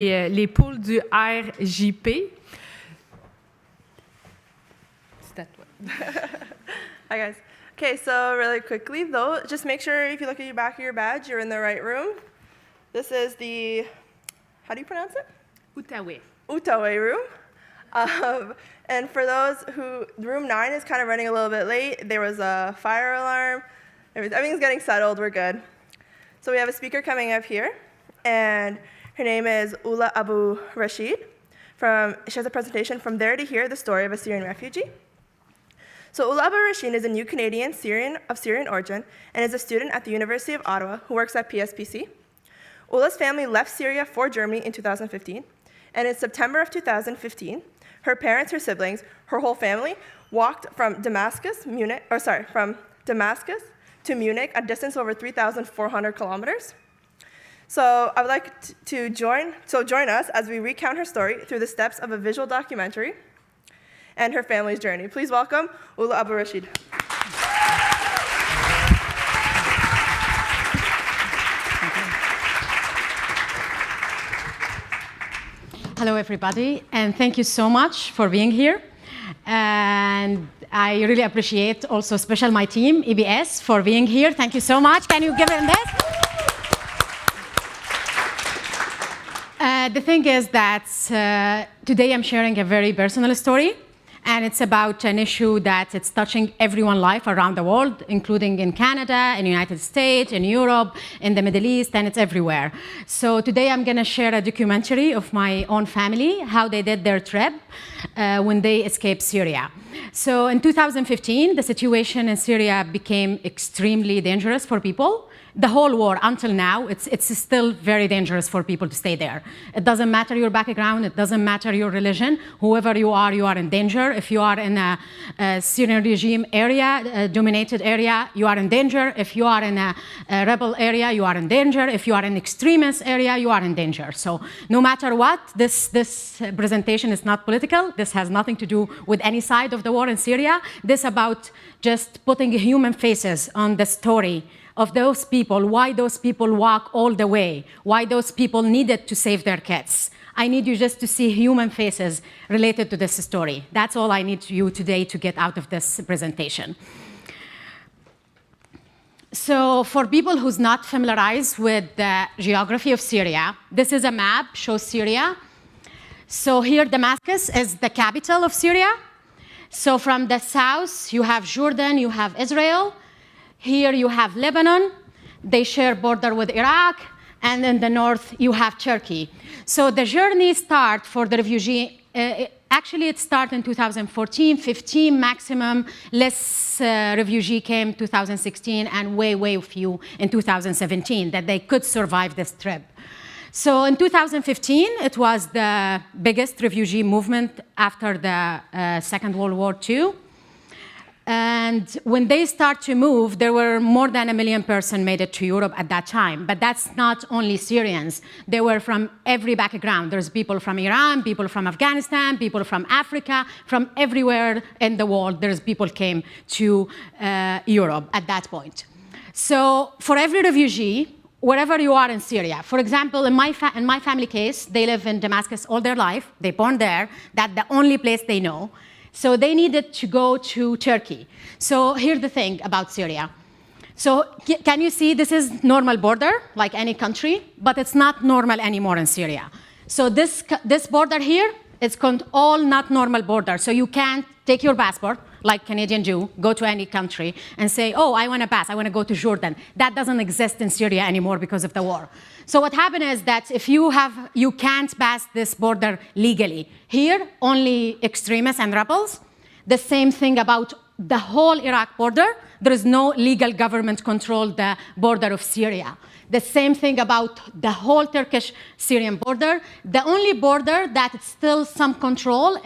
les poules du RJP. C'est à toi. Hi, guys. Okay, so really quickly, though, just make sure if you look at the back of your badge, you're in the right room. This is the, how do you pronounce it? Outaouais. Outaouais room. And for those who, room 9 is kind of running a little bit late. There was a fire alarm. Everything's getting settled. We're good. So we have a speaker coming up here, and her name is Ula Abu Rashid. She has a presentation from There to Here, the story of a Syrian refugee. So Ula Abu Rashid is a new Canadian of Syrian origin and is a student at the University of Ottawa who works at PSPC. Ula's family left Syria for Germany in 2015, and in September of 2015, her parents, her siblings, her whole family walked from Damascus to Munich, a distance over 3,400 kilometers. So I would like to join us as we recount her story through the steps of a visual documentary and her family's journey. Please welcome Ula Abu Rashid. Hello, everybody, and thank you so much for being here. And I really appreciate also special my team, EBS, for being here. Thank you so much. Can you give them this? The thing is that today I'm sharing a very personal story, and it's about an issue that it's touching everyone's life around the world, including in Canada, in the United States, in Europe, in the Middle East, and it's everywhere. So today I'm going to share a documentary of my own family, how they did their trip when they escaped Syria. So in 2015, the situation in Syria became extremely dangerous for people. The whole war, until now, it's still very dangerous for people to stay there. It doesn't matter your background, it doesn't matter your religion. Whoever you are in danger. If you are in a Syrian regime area, a dominated area, you are in danger. If you are in a rebel area, you are in danger. If you are in extremist area, you are in danger. So no matter what, this presentation is not political. This has nothing to do with any side of the war in Syria. This is about just putting human faces on the story of those people, why those people walk all the way, why those people needed to save their kids. I need you just to see human faces related to this story. That's all I need you today to get out of this presentation. So for people who's not familiarized with the geography of Syria, this is a map, shows Syria. So here Damascus is the capital of Syria. So from the south, you have Jordan, you have Israel. Here you have Lebanon, they share border with Iraq, and in the north you have Turkey. So the journey start for the refugee, actually it started in 2014, 15 maximum, less refugee came 2016, and way few in 2017 that they could survive this trip. So in 2015, it was the biggest refugee movement after the Second World War II. And when they start to move, there were more than 1 million persons made it to Europe at that time. But that's not only Syrians. They were from every background. There's people from Iran, people from Afghanistan, people from Africa, from everywhere in the world. There's people came to Europe at that point. So for every refugee, wherever you are in Syria, for example, in my family case, they live in Damascus all their life. They born there. That's the only place they know. So they needed to go to Turkey. So here's the thing about Syria. So can you see this is normal border, like any country, but it's not normal anymore in Syria. So this border here, it's all not normal border. So you can't take your passport, like Canadians do, go to any country and say, oh, I want to pass, I want to go to Jordan. That doesn't exist in Syria anymore because of the war. So what happened is that if you can't pass this border legally. Here, only extremists and rebels. The same thing about the whole Iraq border. There is no legal government control the border of Syria. The same thing about the whole Turkish-Syrian border. The only border that is still some control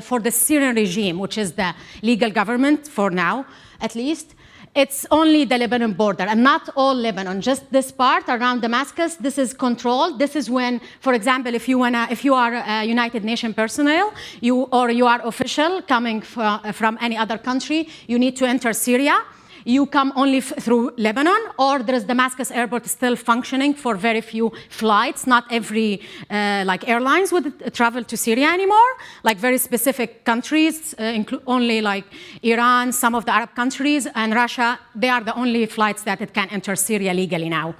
for the Syrian regime, which is the legal government for now, at least, it's only the Lebanon border, and not all Lebanon, just this part around Damascus. This is controlled. This is when, for example, if you are United Nations personnel, you are official coming from any other country, you need to enter Syria. you come only through Lebanon, or there's Damascus airport still functioning for very few flights. Not every like airlines would travel to Syria anymore. Like very specific countries, only like Iran, some of the Arab countries, and Russia, they are the only flights that it can enter Syria legally now.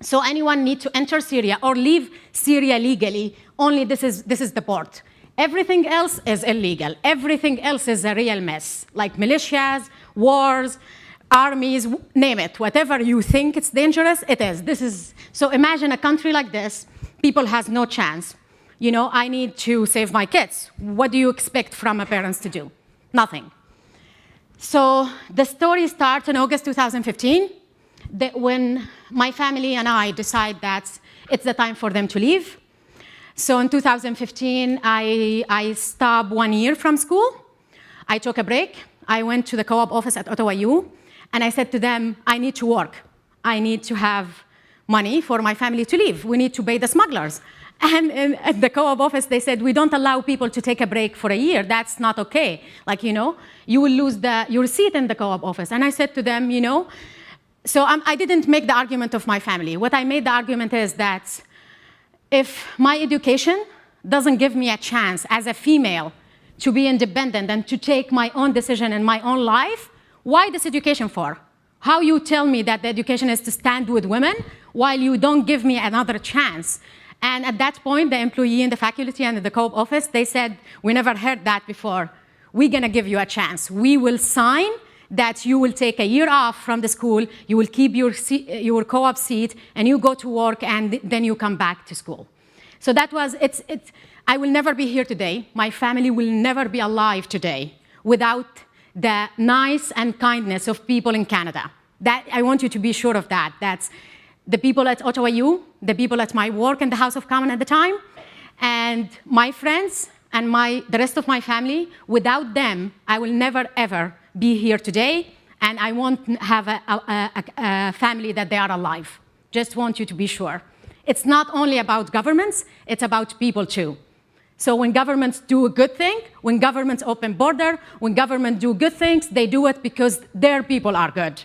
So anyone need to enter Syria or leave Syria legally, only this is the port. Everything else is illegal. Everything else is a real mess, like militias, wars, armies, name it. Whatever you think it's dangerous, it is. So imagine a country like this, people has no chance. You know, I need to save my kids. What do you expect from a parents to do? Nothing. So the story starts in August 2015, when my family and I decide that it's the time for them to leave. So in 2015, I stopped 1 year from school. I took a break. I went to the co-op office at Ottawa U, and I said to them, I need to work. I need to have money for my family to leave. We need to pay the smugglers. And at the co-op office, they said, we don't allow people to take a break for a year. That's not okay. Like, you know, you will lose your seat in the co-op office. And I said to them, you know, so I didn't make the argument of my family. What I made the argument is that if my education doesn't give me a chance as a female to be independent and to take my own decision in my own life, why this education for? How you tell me that the education is to stand with women while you don't give me another chance? And at that point, the employee in the faculty and in the co-op office, they said, we never heard that before. We're gonna give you a chance. We will sign that you will take a year off from the school, you will keep your co-op seat, and you go to work, and then you come back to school. So that was, I will never be here today. My family will never be alive today without the nice and kindness of people in Canada. That, I want you to be sure of that. That's the people at Ottawa U, the people at my work in the House of Commons at the time, and my friends and the rest of my family. Without them, I will never, ever be here today, and I won't have a family that they are alive. Just want you to be sure. It's not only about governments, it's about people too. So when governments do a good thing, when governments open border, when governments do good things, they do it because their people are good.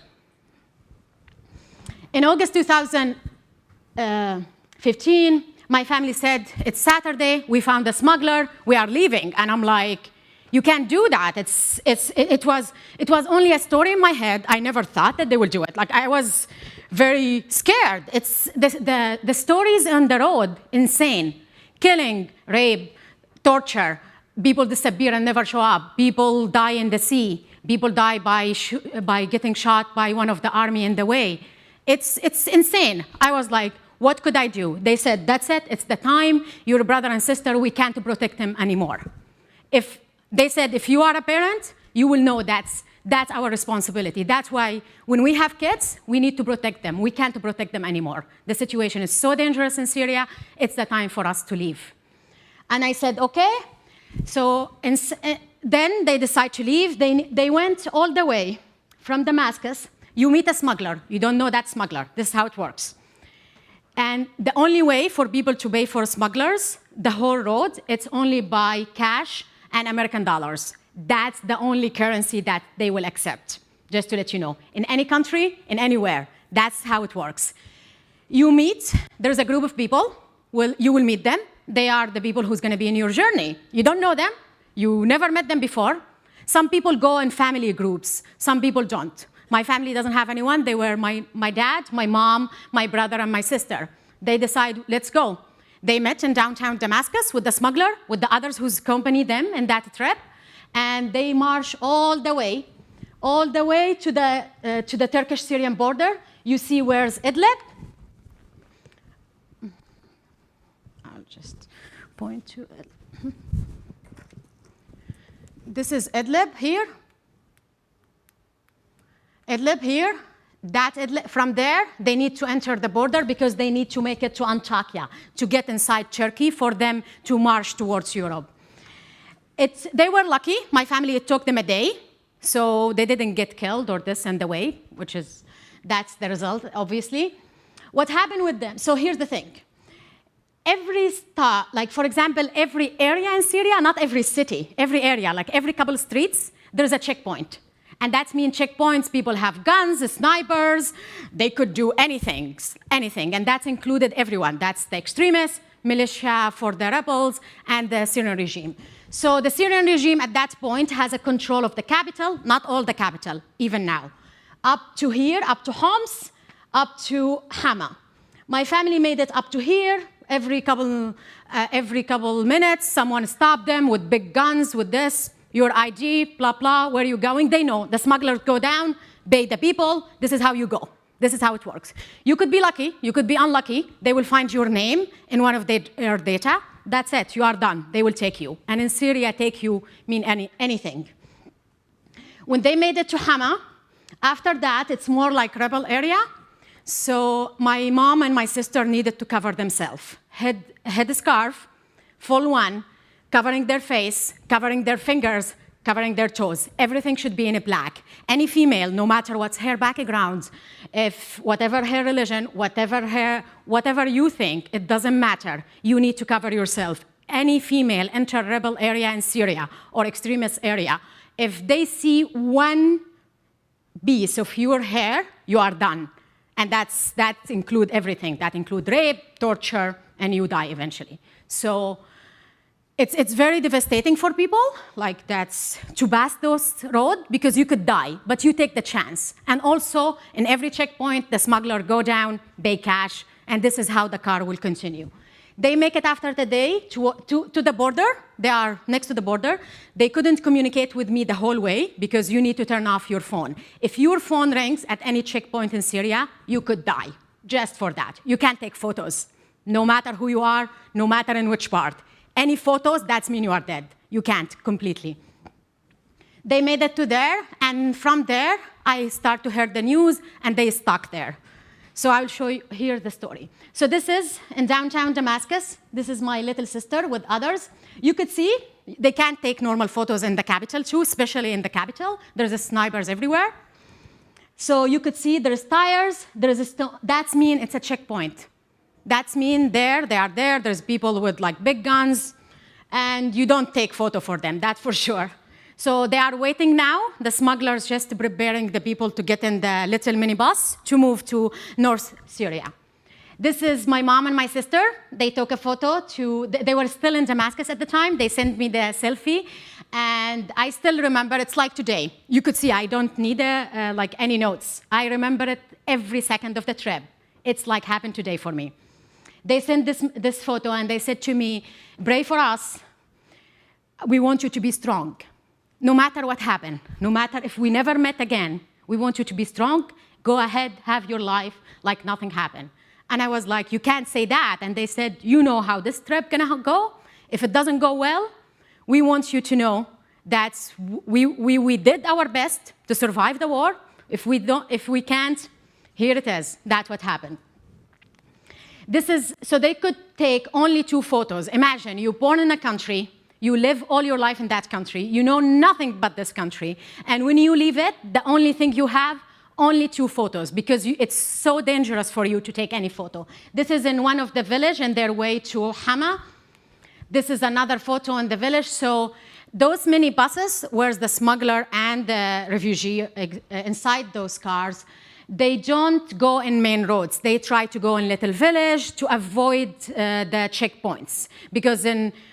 In August 2015, my family said, it's Saturday, we found a smuggler, we are leaving. And I'm like, you can't do that. It was only a story in my head. I never thought that they would do it. Like, I was very scared. It's the stories on the road, insane. Killing, rape, torture, people disappear and never show up. People die in the sea. People die by getting shot by one of the army in the way. It's insane. I was like, what could I do? They said, that's it, it's the time, your brother and sister, we can't protect him anymore. They said, if you are a parent, you will know that's our responsibility. That's why when we have kids, we need to protect them. We can't protect them anymore. The situation is so dangerous in Syria, it's the time for us to leave. And I said, okay. So then they decide to leave. They went all the way from Damascus. You meet a smuggler. You don't know that smuggler. This is how it works. And the only way for people to pay for smugglers, the whole road, it's only by cash and American dollars. That's the only currency that they will accept, just to let you know. In any country, in anywhere, that's how it works. You meet, there's a group of people, you will meet them. They are the people who's gonna be in your journey. You don't know them, you never met them before. Some people go in family groups, some people don't. My family doesn't have anyone. They were my dad, my mom, my brother, and my sister. They decide, let's go. They met in downtown Damascus with the smuggler, with the others who's accompanied them in that trip, and they march all the way to the Turkish-Syrian border. You see where's Idlib? I'll just point to it. This is Idlib here. Idlib here, from there, they need to enter the border because they need to make it to Antakya to get inside Turkey for them to march towards Europe. They were lucky. My family, it took them a day, so they didn't get killed or this in the way, that's the result, obviously. What happened with them? So here's the thing. Every stop, like for example, every area in Syria, not every city, every area, like every couple of streets, there's a checkpoint. And that means checkpoints, people have guns, snipers, they could do anything. And that's included everyone. That's the extremists, militia for the rebels, and the Syrian regime. So the Syrian regime at that point has a control of the capital, not all the capital, even now. Up to here, up to Homs, up to Hama. My family made it up to here. Every couple minutes, someone stopped them with big guns, with this, your ID, blah, blah, where are you going? They know. The smugglers go down, pay the people. This is how you go. This is how it works. You could be lucky. You could be unlucky. They will find your name in one of their data. That's it. You are done. They will take you. And in Syria, take you mean anything. When they made it to Hama, after that, it's more like rebel area. So my mom and my sister needed to cover themselves. Head scarf, full one, covering their face, covering their fingers, covering their toes. Everything should be in black. Any female, no matter what's her background, if whatever her religion, whatever you think, it doesn't matter. You need to cover yourself. Any female enter rebel area in Syria or extremist area, if they see one piece of your hair, you are done. And that includes everything. That includes rape, torture, and you die eventually. So it's very devastating for people, like that's to pass those roads, because you could die, but you take the chance. And also, in every checkpoint, the smuggler go down, pay cash, and this is how the car will continue. They make it after the day to the border. They are next to the border. They couldn't communicate with me the whole way because you need to turn off your phone. If your phone rings at any checkpoint in Syria, you could die just for that. You can't take photos, no matter who you are, no matter in which part. Any photos, that means you are dead. You can't completely. They made it to there, and from there, I start to hear the news, and they stuck there. So I'll show you here the story. So this is in downtown Damascus. This is my little sister with others. You could see they can't take normal photos in the capital too, especially in the capital. There's snipers everywhere. So you could see there's tires. That means it's a checkpoint. That means they are there. There's people with like big guns, and you don't take photo for them. That's for sure. So they are waiting now. The smugglers just preparing the people to get in the little minibus to move to North Syria. This is my mom and my sister. They took a photo they were still in Damascus at the time. They sent me the selfie, and I still remember, it's like today. You could see I don't need like any notes. I remember it every second of the trip. It's like happened today for me. They sent this photo, and they said to me, pray for us. We want you to be strong. No matter what happened, no matter if we never met again, we want you to be strong. Go ahead, have your life like nothing happened. And I was like, you can't say that. And they said, you know how this trip gonna go? If it doesn't go well, we want you to know that we did our best to survive the war. If we can't, here it is. That's what happened. So they could take only 2 photos. Imagine you're born in a country, you live all your life in that country, you know nothing but this country, and when you leave it, the only thing you have, only 2 photos, because it's so dangerous for you to take any photo. This is in one of the village on their way to Hama. This is another photo in the village. So those mini buses, where's the smuggler and the refugee inside those cars, they don't go in main roads. They try to go in little village to avoid the checkpoints. Because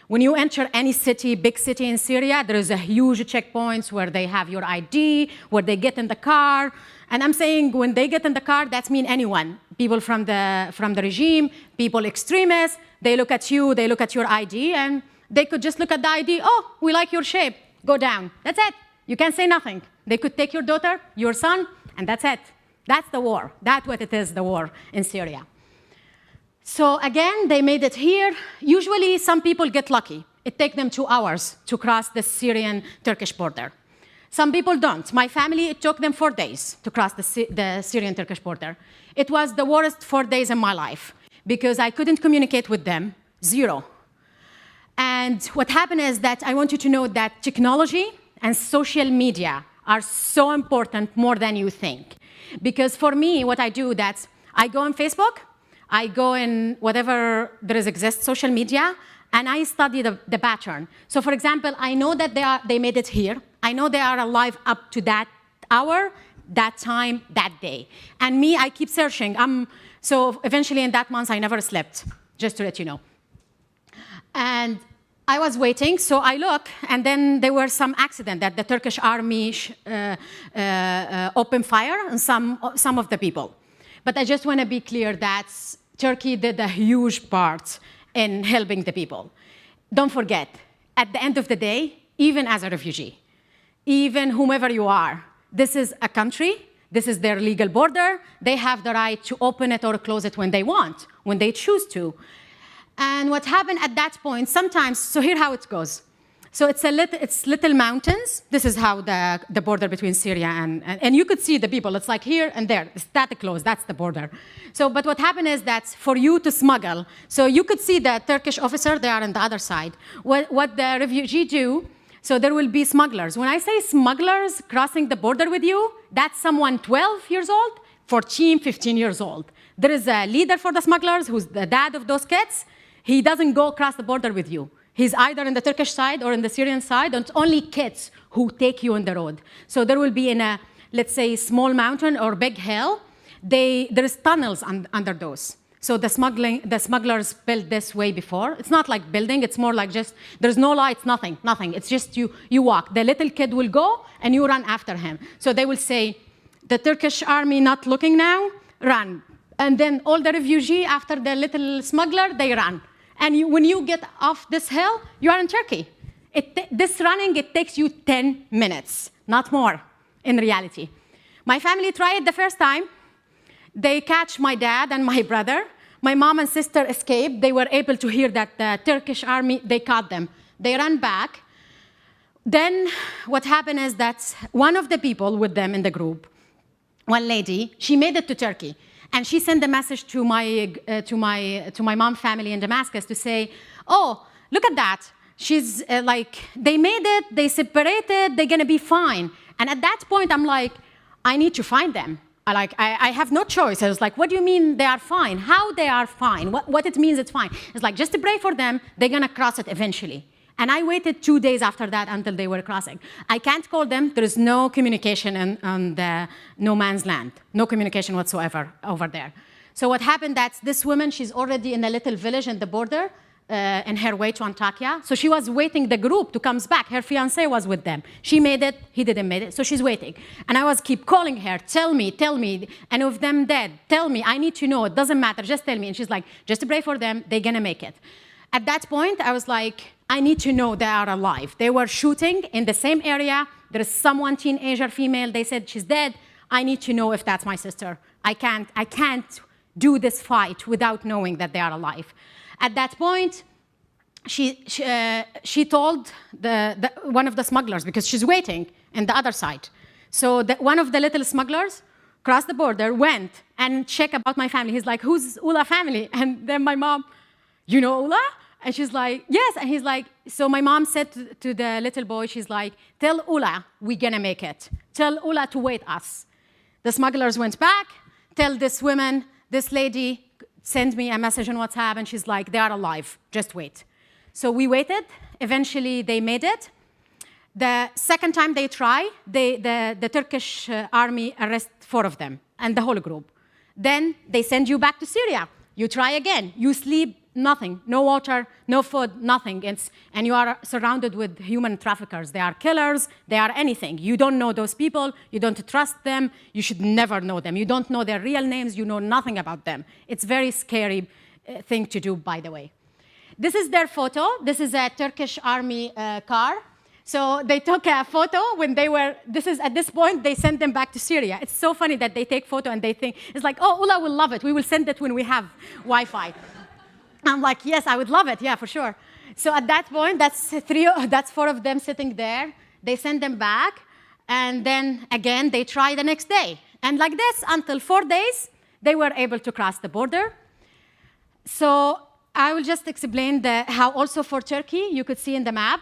when you enter any city, big city in Syria, there is a huge checkpoints where they have your ID, where they get in the car. And I'm saying when they get in the car, that means anyone. People from the regime, people extremists, they look at you, they look at your ID, and they could just look at the ID, oh, we like your shape, go down. That's it. You can't say nothing. They could take your daughter, your son, and that's it. That's the war. That's what it is, the war in Syria. So again, they made it here. Usually, some people get lucky. It takes them 2 hours to cross the Syrian-Turkish border. Some people don't. My family, it took them 4 days to cross the Syrian-Turkish border. It was the worst 4 days in my life because I couldn't communicate with them, 0. And what happened is that I want you to know that technology and social media are so important more than you think. Because for me, what I do, that's I go on Facebook, I go in whatever there exists social media, and I study the pattern. So for example, I know that they made it here. I know they are alive up to that hour, that time, that day. And me, I keep searching. So eventually in that month, I never slept, just to let you know. And I was waiting, so I look, and then there were some accident that the Turkish army opened fire on some of the people. But I just want to be clear that Turkey did a huge part in helping the people. Don't forget, at the end of the day, even as a refugee, even whomever you are, this is a country, this is their legal border, they have the right to open it or close it when they want, when they choose to. And what happened at that point, sometimes, so here how it goes. So it's little mountains. This is how the border between Syria and you could see the people. It's like here and there, static close, that's the border. So, but what happened is that for you to smuggle, so you could see the Turkish officer, they are on the other side. What the refugee do, so there will be smugglers. When I say smugglers crossing the border with you, that's someone 12 years old, 14, 15 years old. There is a leader for the smugglers who's the dad of those kids. He doesn't go across the border with you. He's either on the Turkish side or on the Syrian side, and it's only kids who take you on the road. So there will be in a, let's say, small mountain or big hill, there is tunnels under those. So the smugglers built this way before. It's not like building, it's more like just, there's no lights, nothing. It's just you walk. The little kid will go and you run after him. So they will say, the Turkish army not looking now, run. And then all the refugee after the little smuggler, they run. And when you get off this hill, you are in Turkey. This running, it takes you 10 minutes, not more, in reality. My family tried it the first time. They catch my dad and my brother. My mom and sister escaped. They were able to hear that the Turkish army, they caught them. They ran back. Then what happened is that one of the people with them in the group, one lady, she made it to Turkey. And she sent a message to my mom's family in Damascus to say, oh, look at that. She's they made it, they separated, they're gonna be fine. And at that point, I'm like, I need to find them. I have no choice. I was like, what do you mean they are fine? How they are fine? What it means it's fine? It's like, just to pray for them, they're gonna cross it eventually. And I waited 2 days after that until they were crossing. I can't call them. There is no communication on the no man's land. No communication whatsoever over there. So what happened that this woman, she's already in a little village in the border in her way to Antakya. So she was waiting the group to come back. Her fiancé was with them. She made it. He didn't make it. So she's waiting. And I was keep calling her, tell me. And of them dead, tell me. I need to know. It doesn't matter. Just tell me. And she's like, just to pray for them. They're going to make it. At that point, I was like, I need to know they are alive. They were shooting in the same area. There is someone, teenager female. They said she's dead. I need to know if that's my sister. I can't do this fight without knowing that they are alive. At that point, she told one of the smugglers, because she's waiting on the other side. So one of the little smugglers crossed the border, went and checked about my family. He's like, who's Ula family? And then my mom, you know Ula? And she's like, yes. And he's like, so my mom said to the little boy, she's like, tell Ula we're gonna make it. Tell Ula to wait us. The smugglers went back, tell this woman, this lady, send me a message on WhatsApp, and she's like, they are alive, just wait. So we waited. Eventually, they made it. The second time they try, the Turkish army arrest 4 of them and the whole group. Then they send you back to Syria. You try again. You sleep, nothing, no water, no food, nothing. And you are surrounded with human traffickers. They are killers. They are anything. You don't know those people. You don't trust them. You should never know them. You don't know their real names. You know nothing about them. It's a very scary thing to do, by the way. This is their photo. This is a Turkish army car. So they took a photo when they were, at this point, they sent them back to Syria. It's so funny that they take photo and they think, it's like, oh, Ula will love it. We will send it when we have Wi-Fi. I'm like, yes, I would love it. Yeah, for sure. So at that point, that's 4 of them sitting there. They send them back. And then again, they try the next day. And like this, until 4 days, they were able to cross the border. So I will just explain how also for Turkey, you could see in the map.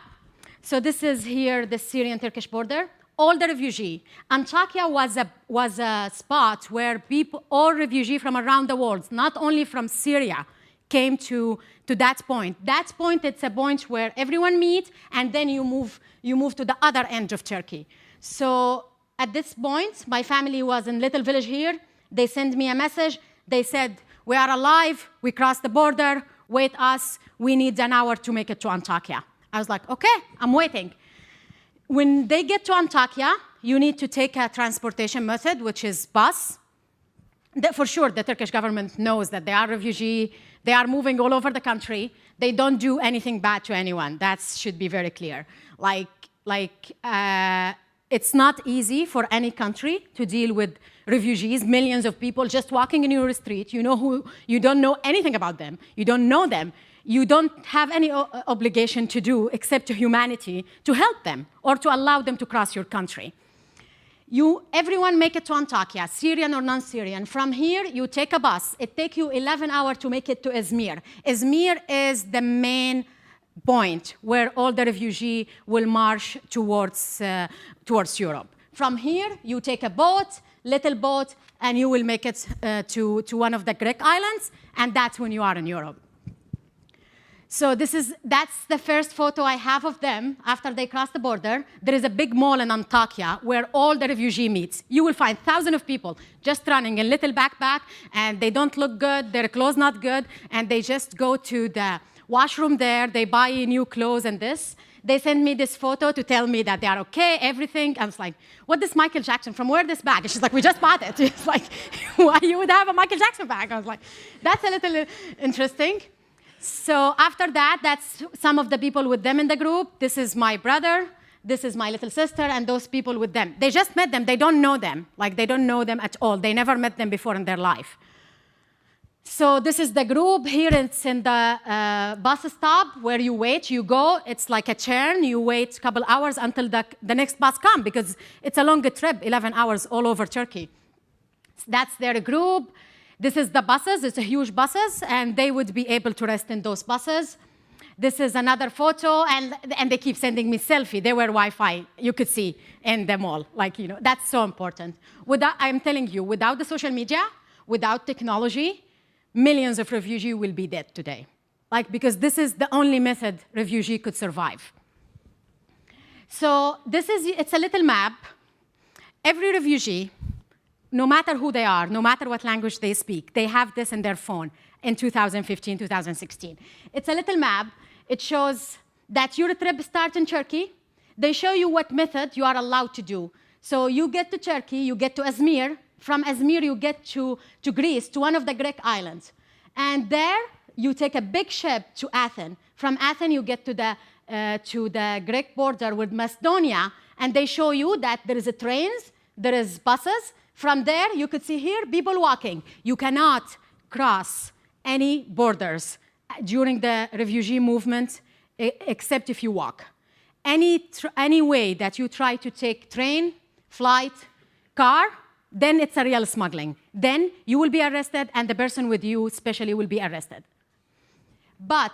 So this is here, the Syrian-Turkish border. All the refugee. Antakya was a spot where all refugee from around the world, not only from Syria, came to that point. That point, it's a point where everyone meet, and then you move to the other end of Turkey. So at this point, my family was in little village here. They sent me a message. They said, we are alive. We crossed the border. Wait us. We need an hour to make it to Antakya. I was like, OK, I'm waiting. When they get to Antakya, you need to take a transportation method, which is bus. For sure, the Turkish government knows that they are refugees. They are moving all over the country. They don't do anything bad to anyone. That should be very clear. It's not easy for any country to deal with refugees, millions of people just walking in your street. You don't know anything about them. You don't know them. You don't have any obligation to do except to humanity to help them or to allow them to cross your country. Everyone make it to Antakya, Syrian or non-Syrian. From here, you take a bus. It takes you 11 hours to make it to Izmir. Izmir is the main point where all the refugees will march towards Europe. From here, you take a little boat, and you will make it to one of the Greek islands, and that's when you are in Europe. So that's the first photo I have of them after they cross the border. There is a big mall in Antakya where all the refugees meet. You will find thousands of people just running in little backpack, and they don't look good, their clothes not good, and they just go to the washroom there, they buy new clothes and this. They send me this photo to tell me that they are okay, everything. I was like, what is Michael Jackson? From where this bag? And she's like, we just bought it. It's like, why you would have a Michael Jackson bag? I was like, that's a little interesting. So after that, that's some of the people with them in the group. This is my brother. This is my little sister, and those people with them. They just met them. They don't know them. They don't know them at all. They never met them before in their life. So this is the group. Here it's in the bus stop where you wait. You go. It's like a churn. You wait a couple hours until the next bus comes because it's a longer trip, 11 hours all over Turkey. That's their group. This is the buses. It's a huge buses, and they would be able to rest in those buses. This is another photo, and they keep sending me selfie. They were Wi-Fi, you could see, in the mall. That's so important. I'm telling you, without the social media, without technology, millions of refugees will be dead today. Because this is the only method refugee could survive. So it's a little map. Every refugee, no matter who they are, no matter what language they speak, they have this in their phone in 2015, 2016. It's a little map. It shows that your trip starts in Turkey. They show you what method you are allowed to do. So you get to Turkey, you get to Izmir. From Izmir, you get to Greece, to one of the Greek islands. And there, you take a big ship to Athens. From Athens, you get to the Greek border with Macedonia, and they show you that there is trains, there is buses. From there, you could see here people walking. You cannot cross any borders during the refugee movement except if you walk. Any way that you try to take train, flight, car, then it's a real smuggling. Then you will be arrested, and the person with you especially will be arrested. But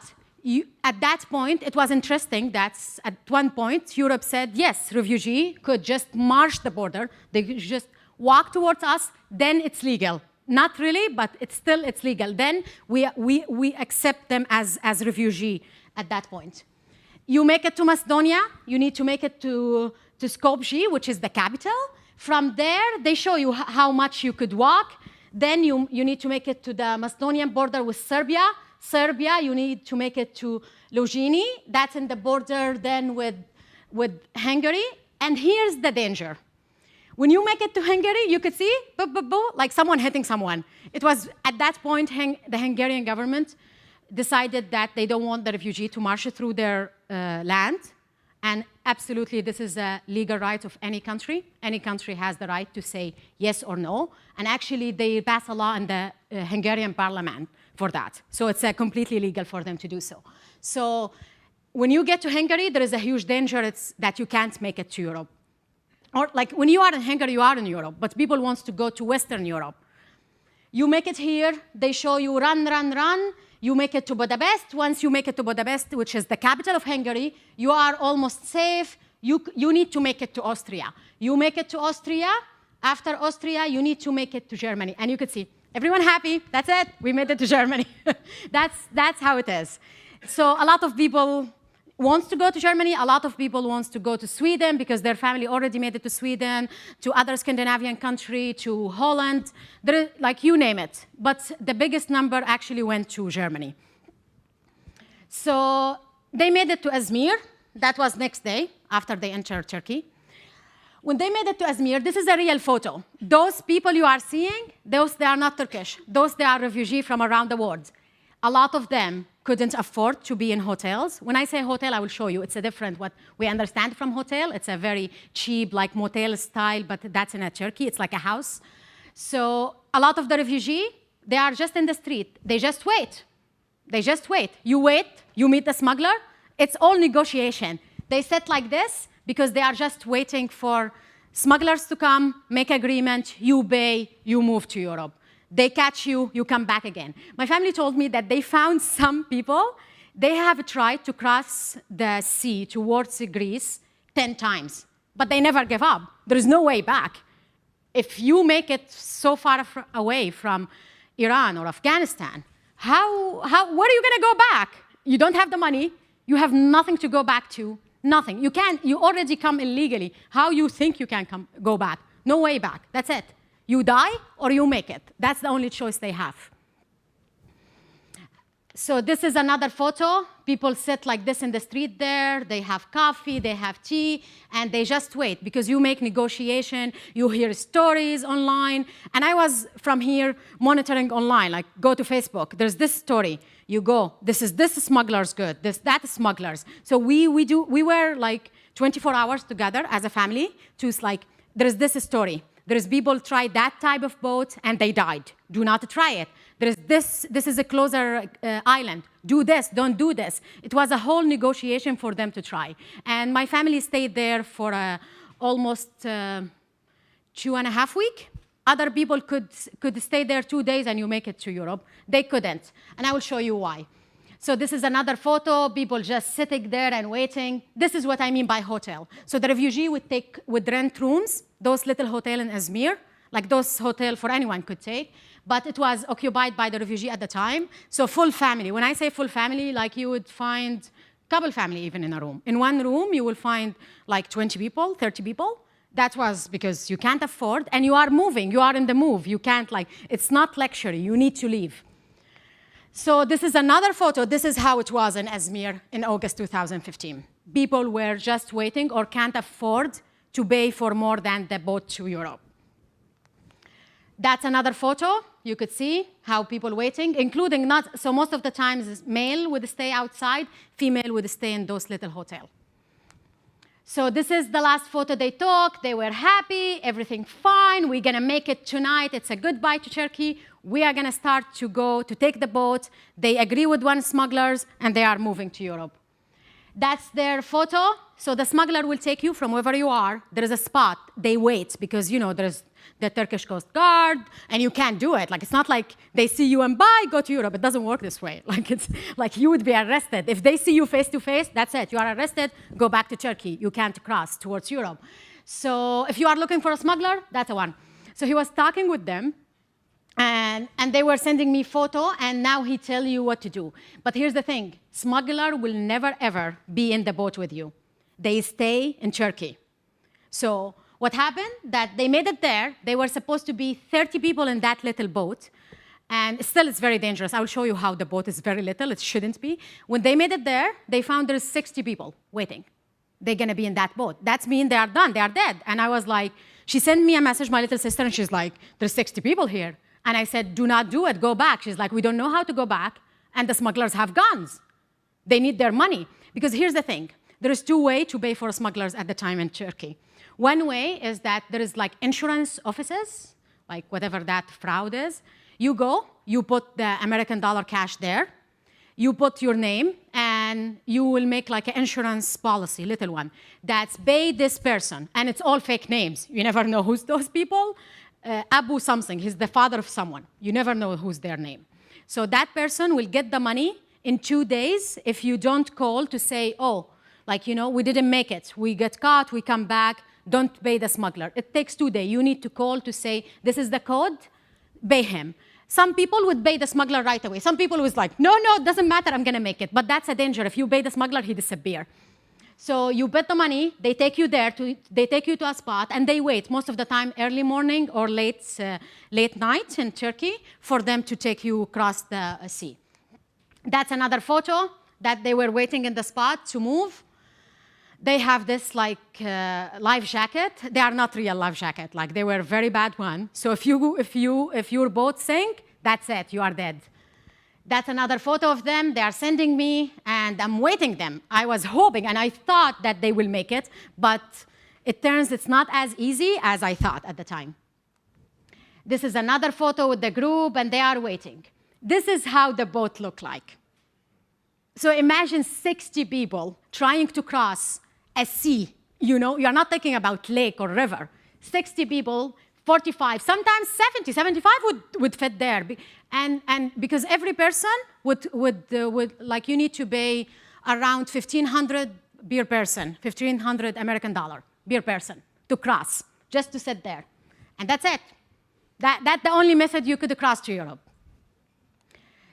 at that point, it was interesting that at one point, Europe said, yes, refugee could just march the border. They could just walk towards us, then it's legal. Not really, but it's legal. Then we accept them as refugee at that point. You make it to Macedonia, you need to make it to Skopje, which is the capital. From there, they show you how much you could walk. Then you need to make it to the Macedonian border with Serbia. Serbia, you need to make it to Lugini. That's in the border then with Hungary. And here's the danger. When you make it to Hungary, you could see, like someone hitting someone. It was, at that point, the Hungarian government decided that they don't want the refugee to march through their land. And absolutely, this is a legal right of any country. Any country has the right to say yes or no. And actually, they pass a law in the Hungarian parliament for that. So it's completely legal for them to do so. So when you get to Hungary, there is a huge danger that you can't make it to Europe. Or when you are in Hungary, you are in Europe, but people want to go to Western Europe. You make it here, they show you run, run, run. You make it to Budapest. Once you make it to Budapest, which is the capital of Hungary, you are almost safe. You need to make it to Austria. You make it to Austria. After Austria, you need to make it to Germany. And you could see, everyone happy, that's it, we made it to Germany. That's how it is. So a lot of people wants to go to Germany. A lot of people wants to go to Sweden because their family already made it to Sweden, to other Scandinavian country, to Holland, like you name it. But the biggest number actually went to Germany. So they made it to Izmir. That was next day after they entered Turkey. When they made it to Izmir, this is a real photo. Those people you are seeing, they are not Turkish. They are refugees from around the world. A lot of them couldn't afford to be in hotels. When I say hotel, I will show you. It's a different what we understand from hotel. It's a very cheap, like motel style, but that's in Turkey. It's like a house. So a lot of the refugees, they are just in the street. They just wait. They just wait. You wait, you meet the smuggler. It's all negotiation. They sit like this because they are just waiting for smugglers to come, make agreement, you pay, you move to Europe. They catch you, you come back again. My family told me that they found some people, they have tried to cross the sea towards Greece 10 times, but they never give up. There is no way back. If you make it so far away from Iran or Afghanistan, where are you going to go back? You don't have the money, you have nothing to go back to, nothing. You already come illegally. How you think you can go back? No way back, that's it. You die or you make it. That's the only choice they have. So this is another photo. People sit like this in the street there. They have coffee, they have tea, and they just wait because you make negotiation, you hear stories online. And I was from here monitoring online, like go to Facebook. There's this story. You go, this smuggler's good, that smugglers. So we were like 24 hours together as a family to like, there's this story. There's people tried that type of boat and they died. Do not try it. There's this is a closer island. Do this, don't do this. It was a whole negotiation for them to try. And my family stayed there for almost 2.5 weeks. Other people could stay there 2 days and you make it to Europe. They couldn't, and I will show you why. So this is another photo, people just sitting there and waiting. This is what I mean by hotel. So the refugee would rent rooms, those little hotels in Izmir, like those hotels for anyone could take, but it was occupied by the refugee at the time. So full family. When I say full family, like you would find couple family even in a room. In one room, you will find like 20 people, 30 people. That was because you can't afford, and you are moving, you are in the move. You can't it's not luxury, you need to leave. So this is another photo. This is how it was in Izmir in August 2015. People were just waiting or can't afford to pay for more than the boat to Europe. That's another photo. You could see how people waiting, including so most of the times male would stay outside, female would stay in those little hotels. So this is the last photo they took. They were happy, everything fine. We're gonna make it tonight. It's a goodbye to Turkey. We are gonna start to take the boat. They agree with one smugglers and they are moving to Europe. That's their photo. So the smuggler will take you from wherever you are. There is a spot. They wait because there's the Turkish Coast Guard, and you can't do it. It's not like they see you and bye, go to Europe. It doesn't work this way. It's like you would be arrested. If they see you face to face, that's it. You are arrested, go back to Turkey. You can't cross towards Europe. So if you are looking for a smuggler, that's the one. So he was talking with them, and they were sending me photo, and now he tell you what to do. But here's the thing. Smuggler will never, ever be in the boat with you. They stay in Turkey. So what happened, that they made it there. They were supposed to be 30 people in that little boat. And still, it's very dangerous. I will show you how the boat is very little. It shouldn't be. When they made it there, they found there's 60 people waiting. They're going to be in that boat. That means they are done. They are dead. And I was like, she sent me a message, my little sister, and she's like, there's 60 people here. And I said, do not do it. Go back. She's like, we don't know how to go back. And the smugglers have guns. They need their money. Because here's the thing. There is two ways to pay for smugglers at the time in Turkey. One way is that there is insurance offices, whatever that fraud is. You go, you put the American dollar cash there, you put your name, and you will make an insurance policy, little one, that's pay this person, and it's all fake names. You never know who's those people. Abu something, he's the father of someone. You never know who's their name. So that person will get the money in 2 days if you don't call to say, we didn't make it. We get caught, we come back. Don't pay the smuggler. It takes 2 days. You need to call to say, this is the code, pay him. Some people would pay the smuggler right away. Some people was like, no, it doesn't matter, I'm gonna make it. But that's a danger. If you pay the smuggler, he disappears. So you bet the money, they take you there, they take you to a spot, and they wait, most of the time early morning or late night in Turkey, for them to take you across the sea. That's another photo that they were waiting in the spot to move. They have this like life jacket. They are not real life jacket, like they were a very bad one. So if your boat sink, that's it, you are dead. That's another photo of them. They are sending me, and I'm waiting them. I was hoping, and I thought that they will make it, but it turns it's not as easy as I thought at the time. This is another photo with the group, and they are waiting. This is how the boat looked like. So imagine 60 people trying to cross a sea. You know, you're not thinking about lake or river. 60 people, 45, sometimes 70, 75 would fit there. And because every person would like, you need to pay around 1,500 beer person, 1,500 American dollar beer person to cross, just to sit there. And that's it. That's the only method you could cross to Europe.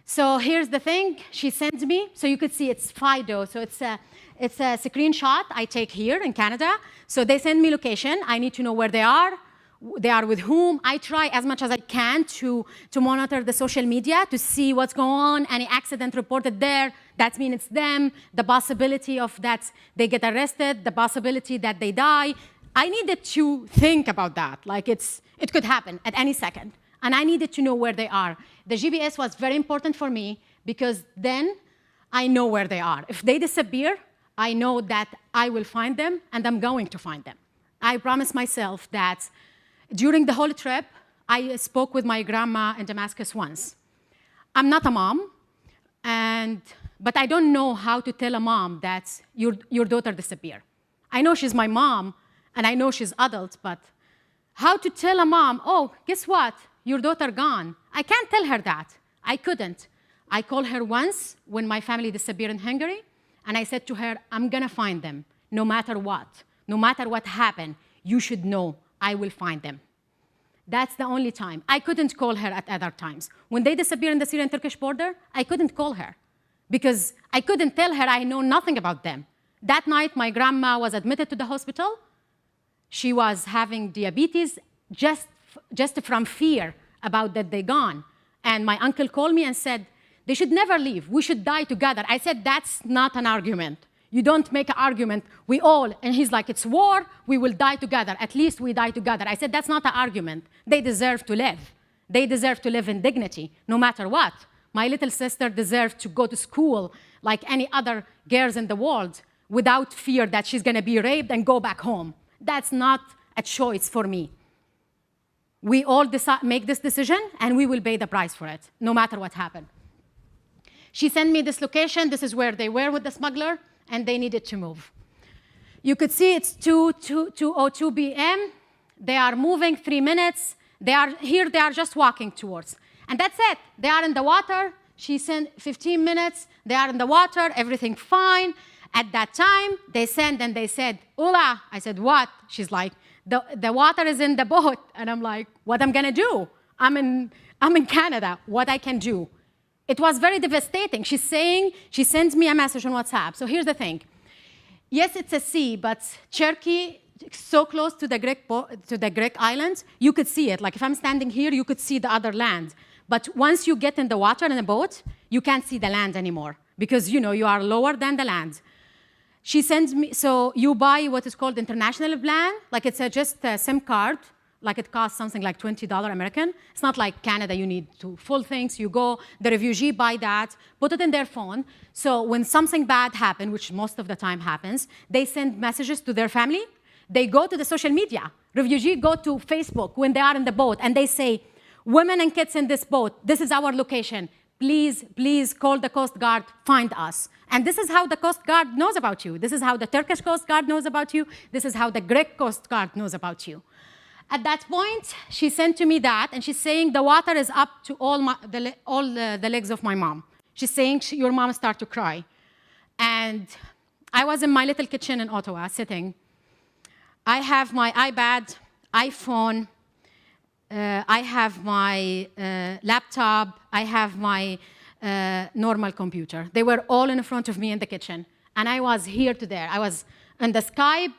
So here's the thing, she sends me, so you could see it's FIDO, so it's a screenshot I take here in Canada. So they send me location, I need to know where they are with whom. I try as much as I can to monitor the social media to see what's going on, any accident reported there, that means it's them, the possibility of that they get arrested, the possibility that they die. I needed to think about that, like it could happen at any second. And I needed to know where they are. The GPS was very important for me because then I know where they are. If they disappear, I know that I will find them and I'm going to find them. I promised myself that during the whole trip, I spoke with my grandma in Damascus once. I'm not a mom, but I don't know how to tell a mom that your daughter disappeared. I know she's my mom and I know she's adult, but how to tell a mom, oh, guess what? Your daughter gone. I can't tell her that. I couldn't. I called her once when my family disappeared in Hungary, and I said to her, I'm gonna find them, no matter what. No matter what happened, you should know I will find them. That's the only time. I couldn't call her at other times. When they disappeared in the Syrian-Turkish border, I couldn't call her because I couldn't tell her I know nothing about them. That night, my grandma was admitted to the hospital. She was having diabetes just from fear about that they're gone. And my uncle called me and said, they should never leave. We should die together. I said, that's not an argument. You don't make an argument. We all, and he's like, it's war, we will die together. At least we die together. I said, that's not an argument. They deserve to live. They deserve to live in dignity, no matter what. My little sister deserves to go to school like any other girls in the world without fear that she's gonna be raped and go back home. That's not a choice for me. We all make this decision, and we will pay the price for it, no matter what happened. She sent me this location. This is where they were with the smuggler, and they needed to move. You could see it's 2:02 p.m. They are moving 3 minutes. They are just walking towards. And that's it. They are in the water. She sent 15 minutes. They are in the water, everything fine. At that time, they sent and they said, Ula. I said, what? She's like, the water is in the boat. And I'm like, what I'm gonna do? I'm in Canada, what I can do? It was very devastating. She's saying, she sends me a message on WhatsApp. So here's the thing. Yes, it's a sea, but Turkey, so close to the Greek islands, you could see it. Like if I'm standing here, you could see the other land. But once you get in the water in a boat, you can't see the land anymore because you are lower than the land. She sends me, so you buy what is called international plan, like it's just a SIM card, like it costs something like $20 American. It's not like Canada, you need to full things. You go, the refugee buy that, put it in their phone. So when something bad happens, which most of the time happens, they send messages to their family. They go to the social media. Refugee go to Facebook when they are in the boat and they say, women and kids in this boat, this is our location. Please call the Coast Guard, find us. And this is how the Coast Guard knows about you. This is how the Turkish Coast Guard knows about you. This is how the Greek Coast Guard knows about you. At that point, she sent to me that, and she's saying the water is up to all the legs of my mom. She's saying your mom started to cry. And I was in my little kitchen in Ottawa, sitting. I have my iPad, iPhone, I have my laptop, I have my normal computer. They were all in front of me in the kitchen. And I was here to there. I was on the Skype,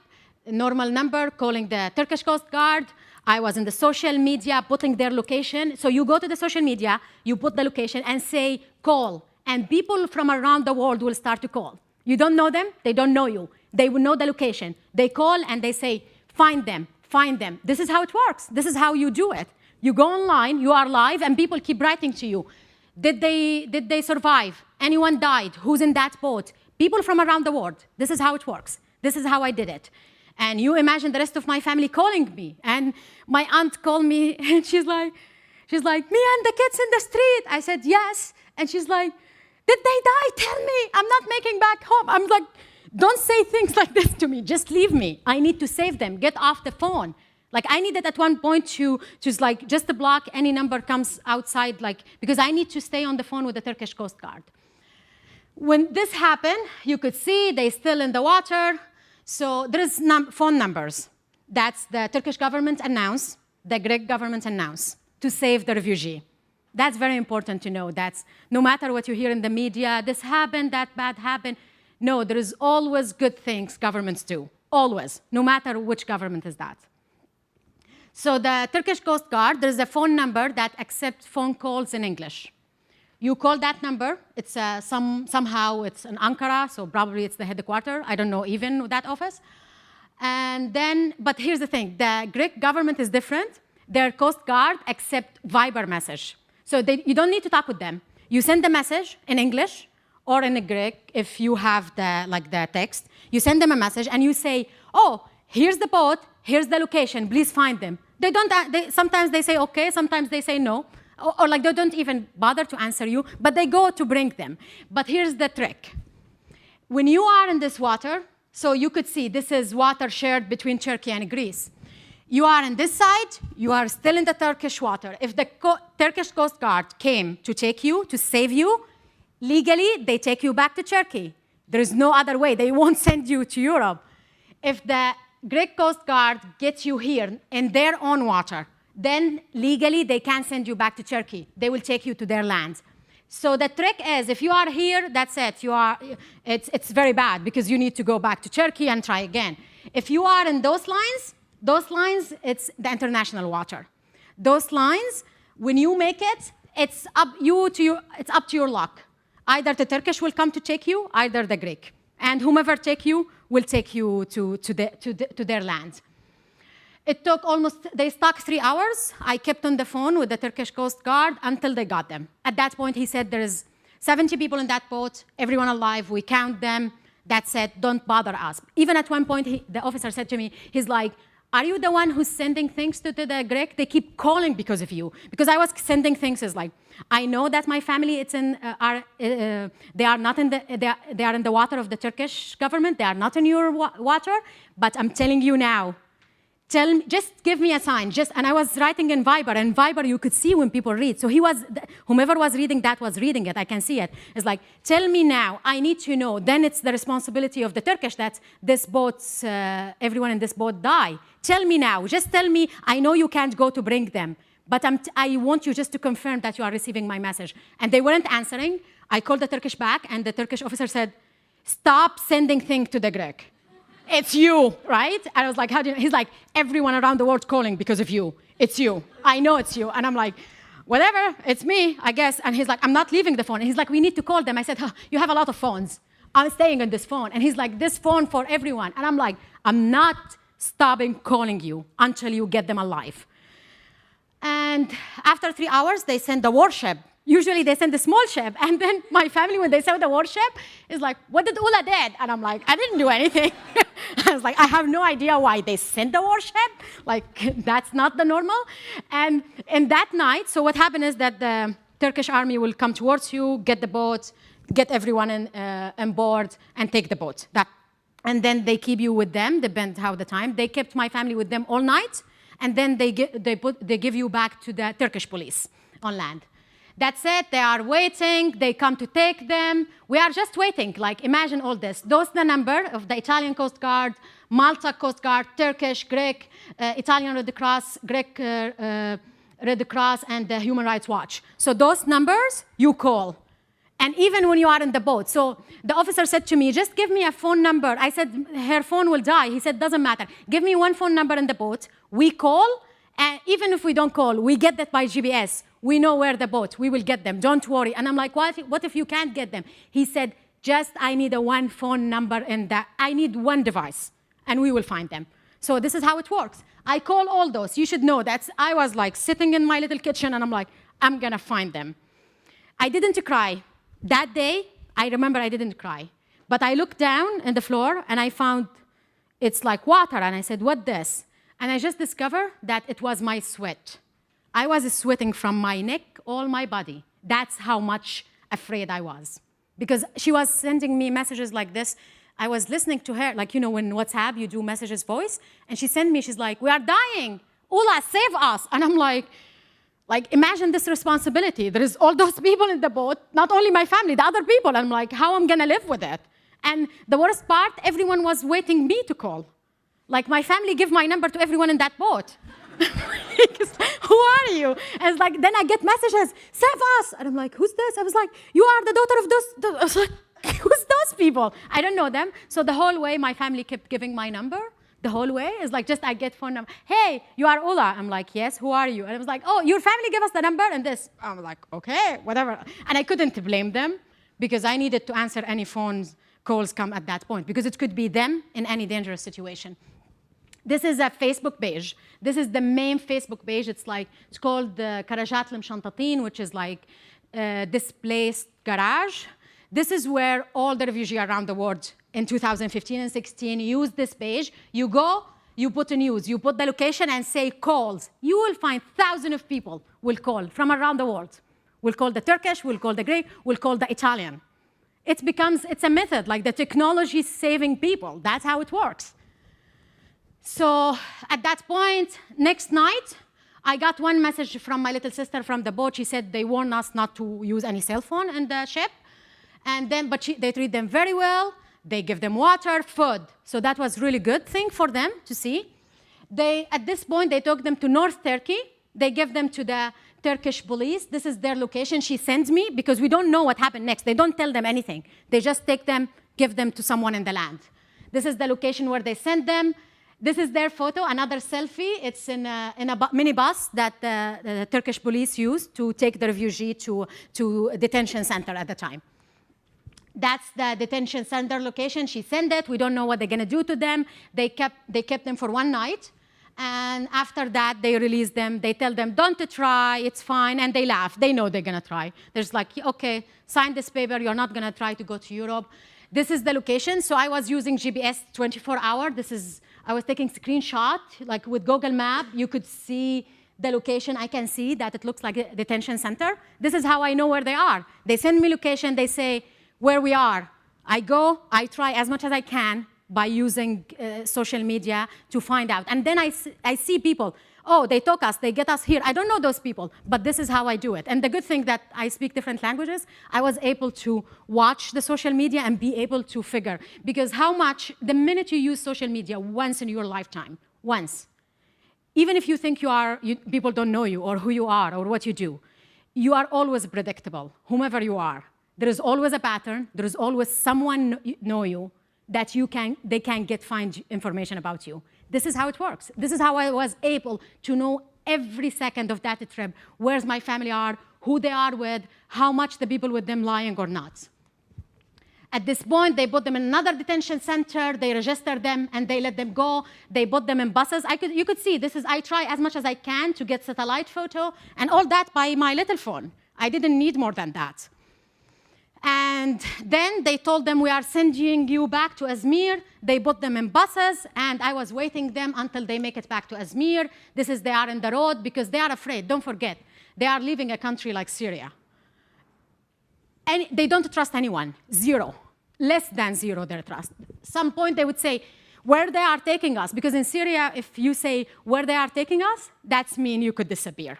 normal number, calling the Turkish Coast Guard. I was in the social media, putting their location. So you go to the social media, you put the location and say, call. And people from around the world will start to call. You don't know them, they don't know you. They will know the location. They call and they say, find them, find them. This is how it works. This is how you do it. You go online, you are live, and people keep writing to you. Did they survive? Anyone died? Who's in that boat? People from around the world. This is how it works. This is how I did it. And you imagine the rest of my family calling me. And my aunt called me, and she's like, me and the kids in the street. I said, yes. And she's like, did they die? Tell me. I'm not making back home. I'm like, don't say things like this to me. Just leave me. I need to save them. Get off the phone. Like, I needed at one point to just to block any number comes outside, because I need to stay on the phone with the Turkish Coast Guard. When this happened, you could see they're still in the water. So there is phone numbers. That's the Turkish government announced, the Greek government announced to save the refugee. That's very important to know. That's no matter what you hear in the media, this happened, that bad happened. No, there is always good things governments do, always, no matter which government is that. So the Turkish Coast Guard, there's a phone number that accepts phone calls in English. You call that number. It's somehow it's in Ankara, so probably it's the headquarters. I don't know even that office. And then, but here's the thing: the Greek government is different. Their Coast Guard accept Viber message, so you don't need to talk with them. You send the message in English or in Greek if you have the text. You send them a message and you say, "Oh, here's the boat. Here's the location. Please find them." They don't. Sometimes they say okay. Sometimes they say no. Or they don't even bother to answer you, but they go to bring them. But here's the trick. When you are in this water, so you could see this is water shared between Turkey and Greece. You are on this side, you are still in the Turkish water. If the Turkish Coast Guard came to take you, to save you, legally, they take you back to Turkey. There is no other way. They won't send you to Europe. If the Greek Coast Guard gets you here in their own water, then legally they can't send you back to Turkey. They will take you to their land. So the trick is, if you are here, that's it. It's very bad because you need to go back to Turkey and try again. If you are in those lines, it's the international water. Those lines, when you make it, it's up to your luck. Either the Turkish will come to take you, either the Greek. And whomever take you will take you to their land. It took they stuck 3 hours. I kept on the phone with the Turkish Coast Guard until they got them. At that point, he said, there is 70 people in that boat, everyone alive, we count them, that's it, don't bother us. Even at one point, the officer said to me, he's like, are you the one who's sending things to the Greek? They keep calling because of you. Because I was sending things as like, I know that my family, they are in the water of the Turkish government, they are not in your water, but I'm telling you now, just give me a sign. And I was writing in Viber, and Viber you could see when people read. So whomever was reading that was reading it. I can see it. It's like, tell me now. I need to know. Then it's the responsibility of the Turkish that this boat, everyone in this boat die. Tell me now. Just tell me. I know you can't go to bring them, but I want you just to confirm that you are receiving my message. And they weren't answering. I called the Turkish back, and the Turkish officer said, stop sending things to the Greek. It's you, right? And I was like, how do you? He's like, everyone around the world calling because of you. It's you. I know it's you. And I'm like, whatever, it's me, I guess. And he's like, I'm not leaving the phone. And he's like, we need to call them. I said, you have a lot of phones. I'm staying on this phone. And he's like, this phone for everyone. And I'm like, I'm not stopping calling you until you get them alive. And after 3 hours, they send the warship. Usually they send a small ship. And then my family, when they saw the warship, is like, what did Ula did? And I'm like, I didn't do anything. I was like, I have no idea why they sent the warship. Like, that's not the normal. And in that night, so what happened is that the Turkish army will come towards you, get the boat, get everyone on board, and take the boat. And then they keep you with them, depends how the time. They kept my family with them all night, and then they give you back to the Turkish police on land. That's it, they are waiting, they come to take them. We are just waiting, like imagine all this. Those the number of the Italian Coast Guard, Malta Coast Guard, Turkish, Greek, Italian Red Cross, Greek Red Cross, and the Human Rights Watch. So those numbers, you call. And even when you are in the boat. So the officer said to me, just give me a phone number. I said, her phone will die. He said, doesn't matter. Give me one phone number in the boat. We call, and even if we don't call, we get that by GPS. We know where the boat, we will get them, don't worry. And I'm like, what if you can't get them? He said, I need a one phone number and I need one device, and we will find them. So this is how it works. I call all those. You should know that I was like sitting in my little kitchen, and I'm like, I'm gonna find them. I didn't cry. That day, I remember I didn't cry. But I looked down on the floor, and I found it's like water, and I said, what this? And I just discovered that it was my sweat. I was sweating from my neck, all my body. That's how much afraid I was. Because she was sending me messages like this. I was listening to her, like, you know, when WhatsApp, you do messages voice, and she sent me, she's like, we are dying. Ula, save us. And I'm like, imagine this responsibility. There is all those people in the boat, not only my family, the other people. I'm like, how am I gonna live with it? And the worst part, everyone was waiting me to call. Like, my family give my number to everyone in that boat. Who are you? And it's like, then I get messages, save us. And I'm like, who's this? I was like, you are the daughter of those. I was like, who's those people? I don't know them. So the whole way, my family kept giving my number. The whole way is like, just I get phone number. Hey, you are Ula. I'm like, yes, who are you? And I was like, oh, your family gave us the number and this. I'm like, okay, whatever. And I couldn't blame them because I needed to answer any phone calls come at that point because it could be them in any dangerous situation. This is a Facebook page. This is the main Facebook page. It's called Karajat Mshantatin, which is like displaced garage. This is where all the refugees around the world in 2015 and 16 use this page. You go, you put a news, you put the location and say calls. You will find thousands of people will call from around the world. We'll call the Turkish, we'll call the Greek, we'll call the Italian. It's a method, like the technology is saving people. That's how it works. So at that point, next night, I got one message from my little sister from the boat. She said they warned us not to use any cell phone in the ship. And then, they treat them very well. They give them water, food. So that was really good thing for them to see. At this point, they took them to North Turkey. They gave them to the Turkish police. This is their location. She sends me because we don't know what happened next. They don't tell them anything. They just take them, give them to someone in the land. This is the location where they send them. This is their photo, another selfie. It's in a minibus that the Turkish police used to take the refugee to a detention center at the time. That's the detention center location. She sent it. We don't know what they're going to do to them. They kept them for one night. And after that, they release them. They tell them, don't try, it's fine. And they laugh. They know they're going to try. There's like, OK, sign this paper. You're not going to try to go to Europe. This is the location. So I was using GPS 24-hour. I was taking screenshot. Like with Google Map, you could see the location. I can see that it looks like a detention center. This is how I know where they are. They send me location. They say where we are. I go. I try as much as I can by using social media to find out. And then I see people, oh, they took us, they get us here. I don't know those people, but this is how I do it. And the good thing that I speak different languages, I was able to watch the social media and be able to figure. Because the minute you use social media once in your lifetime, once, even if you think people don't know you or who you are or what you do, you are always predictable, whomever you are. There is always a pattern. There is always someone know you that they can find information about you. This is how it works. This is how I was able to know every second of that trip, where my family are, who they are with, how much the people with them lying or not. At this point, they put them in another detention center, they register them, and they let them go. They put them in buses. You could see, I try as much as I can to get satellite photo, and all that by my little phone. I didn't need more than that. And then they told them, we are sending you back to Izmir. They put them in buses, and I was waiting them until they make it back to Izmir. They are in the road because they are afraid. Don't forget, they are leaving a country like Syria. And they don't trust anyone, zero. Less than zero, their trust. Some point they would say, where they are taking us. Because in Syria, if you say where they are taking us, that means you could disappear.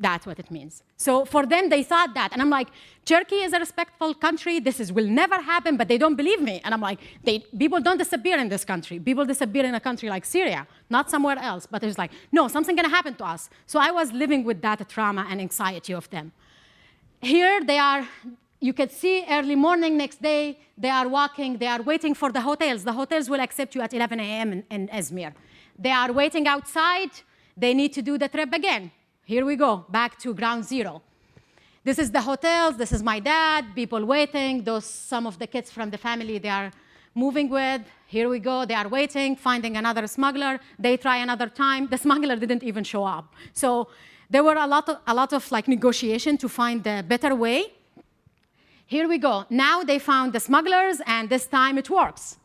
That's what it means. So for them, they thought that. And I'm like, Turkey is a respectful country. Will never happen, but they don't believe me. And I'm like, people don't disappear in this country. People disappear in a country like Syria, not somewhere else. But it's like, no, something's going to happen to us. So I was living with that trauma and anxiety of them. Here they are. You could see early morning next day, they are walking. They are waiting for the hotels. The hotels will accept you at 11 a.m. in Izmir. They are waiting outside. They need to do the trip again. Here we go, back to ground zero. This is the hotels, this is my dad, people waiting, some of the kids from the family they are moving with. Here we go, they are waiting, finding another smuggler. They try another time. The smuggler didn't even show up. So there were a lot of like negotiation to find the better way. Here we go. Now they found the smugglers, and this time it works.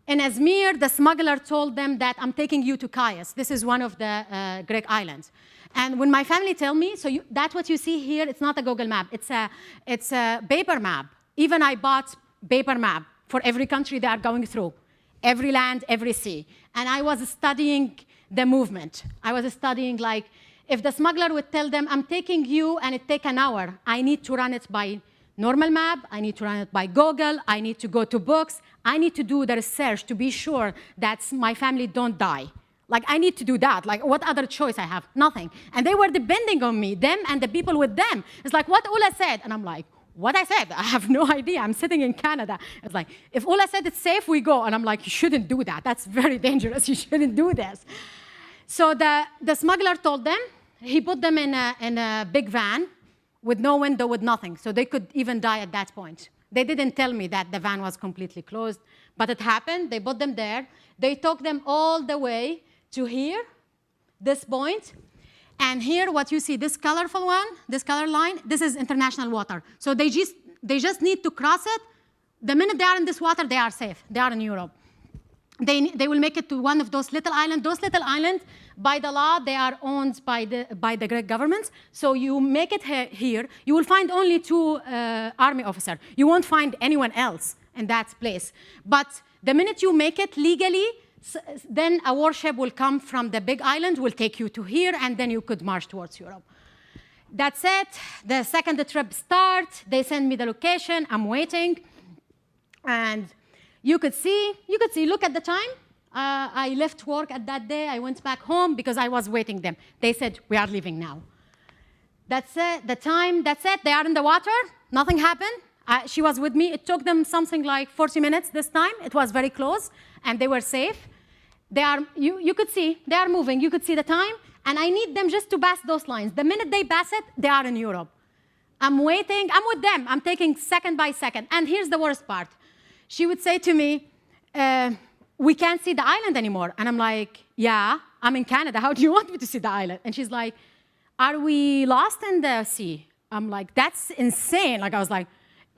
In Izmir, the smuggler told them that I'm taking you to Kayes. This is one of the Greek islands. And when my family tell me, that's what you see here, it's not a Google map, it's a paper map. Even I bought paper map for every country they are going through, every land, every sea. And I was studying the movement. I was studying like, if the smuggler would tell them, I'm taking you and it take an hour, I need to run it by normal map, I need to run it by Google, I need to go to books, I need to do the research to be sure that my family don't die. Like, I need to do that. Like, what other choice I have? Nothing. And they were depending on me, them and the people with them. It's like, what Ula said. And I'm like, what I said? I have no idea. I'm sitting in Canada. It's like, if Ula said it's safe, we go. And I'm like, you shouldn't do that. That's very dangerous. You shouldn't do this. So the smuggler told them, he put them in a big van with no window, with nothing. So they could even die at that point. They didn't tell me that the van was completely closed, but it happened. They put them there. They took them all the way to here, this point. And here, what you see, this colorful one, this color line, this is international water. So they just need to cross it. The minute they are in this water, they are safe. They are in Europe. They will make it to one of those little islands. Those little islands, by the law, they are owned by the Greek government. So you make it here, you will find only 2 army officers. You won't find anyone else in that place. But the minute you make it legally, then a warship will come from the big island, will take you to here, and then you could march towards Europe. That's it. The second trip starts. They send me the location. I'm waiting. And you could see, look at the time. I left work at that day. I went back home because I was waiting them. They said, we are leaving now. That's it. The time, that's it. They are in the water. Nothing happened. She was with me. It took them something like 40 minutes this time. It was very close, and they were safe. You could see, they are moving. You could see the time, and I need them just to pass those lines. The minute they pass it, they are in Europe. I'm waiting. I'm with them. I'm taking second by second. And here's the worst part. She would say to me, we can't see the island anymore. And I'm like, yeah, I'm in Canada. How do you want me to see the island? And she's like, are we lost in the sea? I'm like, that's insane. Like, I was like,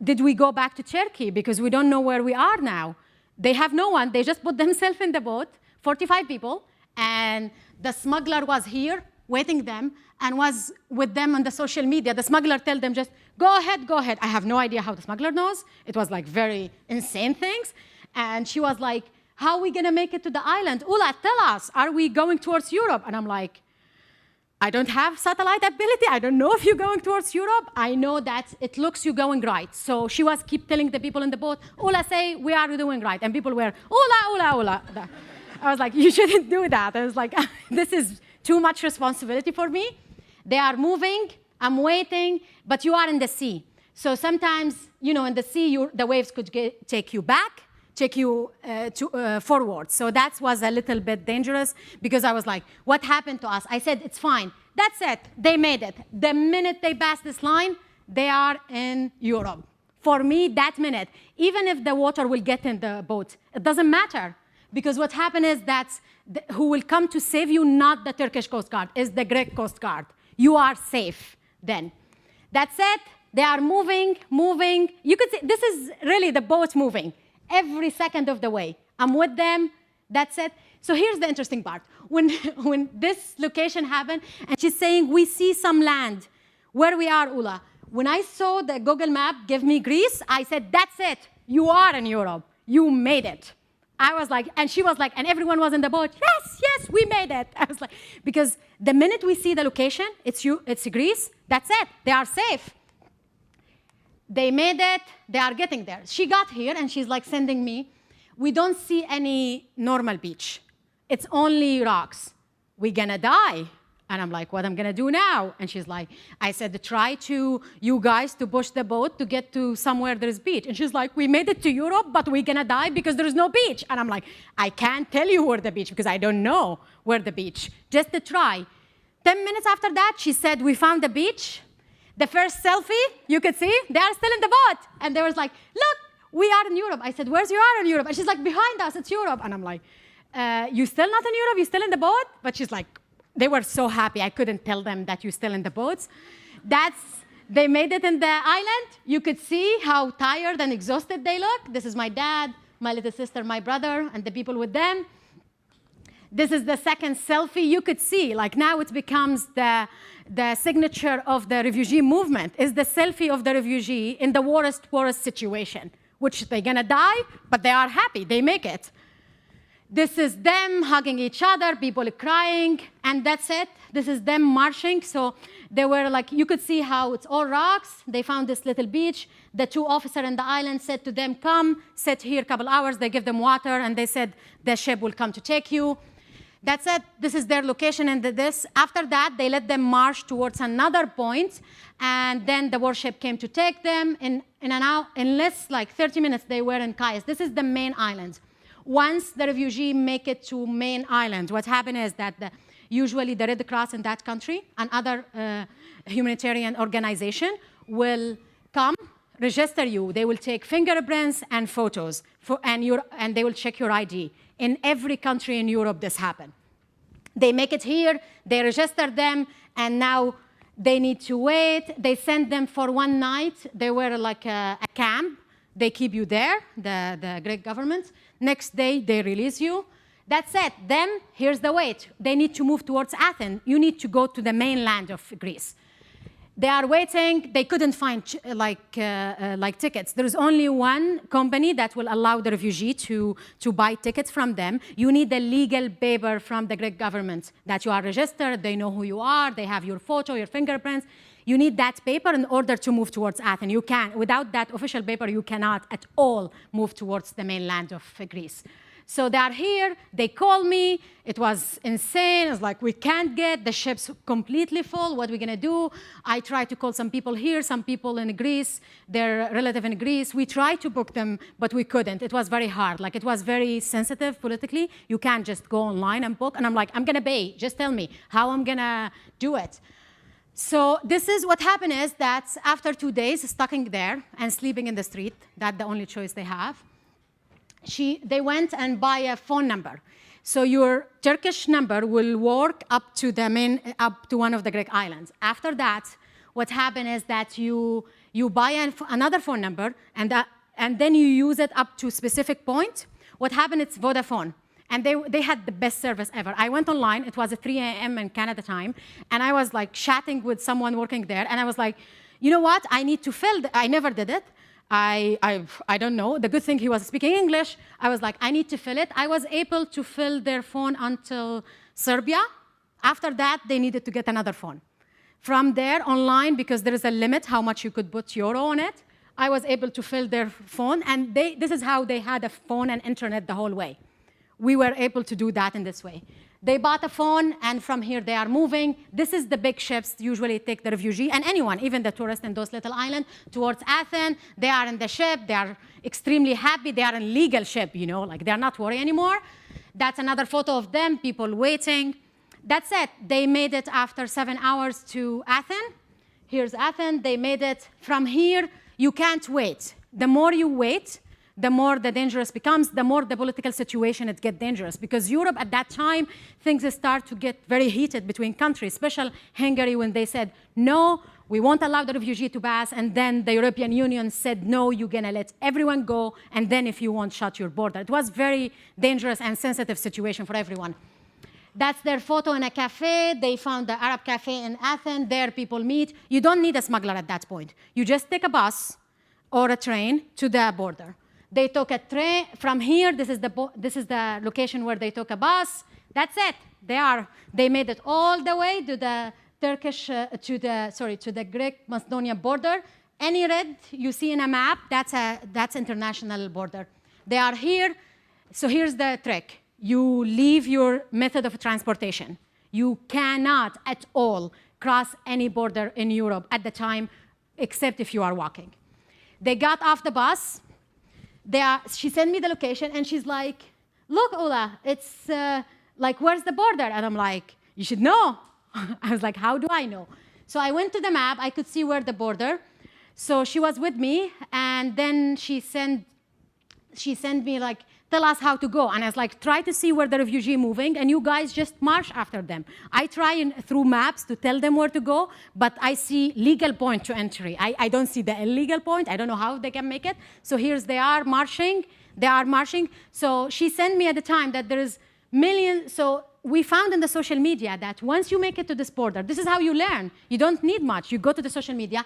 did we go back to Turkey? Because we don't know where we are now. They have no one. They just put themselves in the boat, 45 people, and the smuggler was here waiting them and was with them on the social media. The smuggler told them just, go ahead, go ahead. I have no idea how the smuggler knows. It was like very insane things. And she was like, how are we gonna make it to the island? Ula, tell us, are we going towards Europe? And I'm like, I don't have satellite ability. I don't know if you're going towards Europe. I know that it looks you're going right. So she was keep telling the people in the boat, Ula, say, we are doing right. And people were, Ula, Ula, Ula. I was like, you shouldn't do that. I was like, this is too much responsibility for me. They are moving, I'm waiting, but you are in the sea. So sometimes, in the sea, the waves could take you back, take you forward. So that was a little bit dangerous because I was like, what happened to us? I said, it's fine. That's it. They made it. The minute they passed this line, they are in Europe. For me, that minute, even if the water will get in the boat, it doesn't matter. Because what happened is that who will come to save you, not the Turkish Coast Guard, is the Greek Coast Guard. You are safe then. That's it. They are moving. You could see, this is really the boat moving every second of the way. I'm with them. That's it. So here's the interesting part. When this location happened, and she's saying, we see some land. Where we are, Ula. When I saw the Google map give me Greece, I said, that's it. You are in Europe. You made it. I was like, and she was like, and everyone was in the boat. Yes, yes, we made it. I was like, because the minute we see the location, it's Greece. That's it. They are safe. They made it. They are getting there. She got here, and she's like sending me. We don't see any normal beach. It's only rocks. We're gonna die. And I'm like, what I'm gonna do now? And she's like, I said, try to, you guys, to push the boat to get to somewhere there's beach. And she's like, we made it to Europe, but we're gonna die because there's no beach. And I'm like, I can't tell you where the beach, because I don't know where the beach. Just to try. 10 minutes after that, she said, we found the beach. The first selfie, you could see, they are still in the boat. And they was like, look, we are in Europe. I said, where's you are in Europe? And she's like, behind us, it's Europe. And I'm like, you still not in Europe? You still in the boat? But she's like, they were so happy. I couldn't tell them that you're still in the boats. They made it in the island. You could see how tired and exhausted they look. This is my dad, my little sister, my brother, and the people with them. This is the second selfie. You could see, like now it becomes the signature of the refugee movement, is the selfie of the refugee in the worst situation, which they're gonna die, but they are happy, they make it. This is them hugging each other, people crying, and that's it. This is them marching. So they were like, you could see how it's all rocks. They found this little beach. The two officers in the island said to them, come, sit here a couple hours. They give them water, and they said, the ship will come to take you. That's it. This is their location and this. After that, they let them march towards another point, and then the warship came to take them. In less like 30 minutes, they were in Kayes. This is the main island. Once the refugee make it to main island, what happened is that usually the Red Cross in that country and other humanitarian organization will come, register you. They will take fingerprints and photos, and they will check your ID. In every country in Europe, this happened. They make it here, they register them, and now they need to wait. They send them for one night. They were like a camp. They keep you there, the Greek government. Next day, they release you. That's it. Then, here's the wait. They need to move towards Athens. You need to go to the mainland of Greece. They are waiting. They couldn't find like tickets. There is only one company that will allow the refugee to buy tickets from them. You need a legal paper from the Greek government that you are registered. They know who you are. They have your photo, your fingerprints. You need that paper in order to move towards Athens. You can, without that official paper, you cannot at all move towards the mainland of Greece. So they are here, they call me, it was insane. It's like, we can't get, the ship's completely full, what are we gonna do? I tried to call some people here, some people in Greece, their relative in Greece. We tried to book them, but we couldn't. It was very hard, like it was very sensitive politically. You can't just go online and book. And I'm like, I'm gonna pay, just tell me how I'm gonna do it. So this is what happened is that after 2 days, stuck in there and sleeping in the street, that's the only choice they have, they went and buy a phone number. So your Turkish number will work up to one of the Greek islands. After that, what happened is that you buy another phone number, and then you use it up to a specific point. What happened, it's Vodafone. And they had the best service ever. I went online, it was at 3 a.m. in Canada time, and I was like chatting with someone working there, and I was like, you know what, I need to fill, I never did it. I don't know, the good thing he was speaking English. I was like, I need to fill it. I was able to fill their phone until Serbia. After that, they needed to get another phone. From there, online, because there is a limit how much you could put euro on it, I was able to fill their phone, and this is how they had a phone and internet the whole way. We were able to do that in this way. They bought a phone, and from here they are moving. This is the big ships usually take the refugee, and anyone, even the tourists in those little islands, towards Athens. They are in the ship. They are extremely happy. They are in legal ship, you know, like they're not worried anymore. That's another photo of them, people waiting. That's it. They made it after 7 hours to Athens. Here's Athens. They made it from here. You can't wait. The more you wait, the more the dangerous becomes, the more the political situation it gets dangerous. Because Europe at that time, things start to get very heated between countries, especially Hungary when they said, no, we won't allow the refugee to pass, and then the European Union said, no, you're gonna let everyone go, and then if you want, shut your border. It was very dangerous and sensitive situation for everyone. That's their photo in a cafe. They found the Arab cafe in Athens. There people meet. You don't need a smuggler at that point. You just take a bus or a train to the border. They took a train from here. This is the location where they took a bus. That's it. They made it all the way to the to the Greek-Macedonian border. Any red you see in a map, that's international border. They are here. So here's the trick. You leave your method of transportation. You cannot at all cross any border in Europe at the time, except if you are walking. They got off the bus. She sent me the location, and she's like, look, Ola, it's like, where's the border? And I'm like, you should know. I was like, how do I know? So I went to the map. I could see where the border. So she was with me, and then she sent me like, tell us how to go. And I was like, try to see where the refugee moving, and you guys just march after them. I try through maps to tell them where to go, but I see legal point to entry. I don't see the illegal point. I don't know how they can make it. So they are marching. They are marching. So she sent me at the time that there is millions. So we found in the social media that once you make it to this border, this is how you learn. You don't need much. You go to the social media.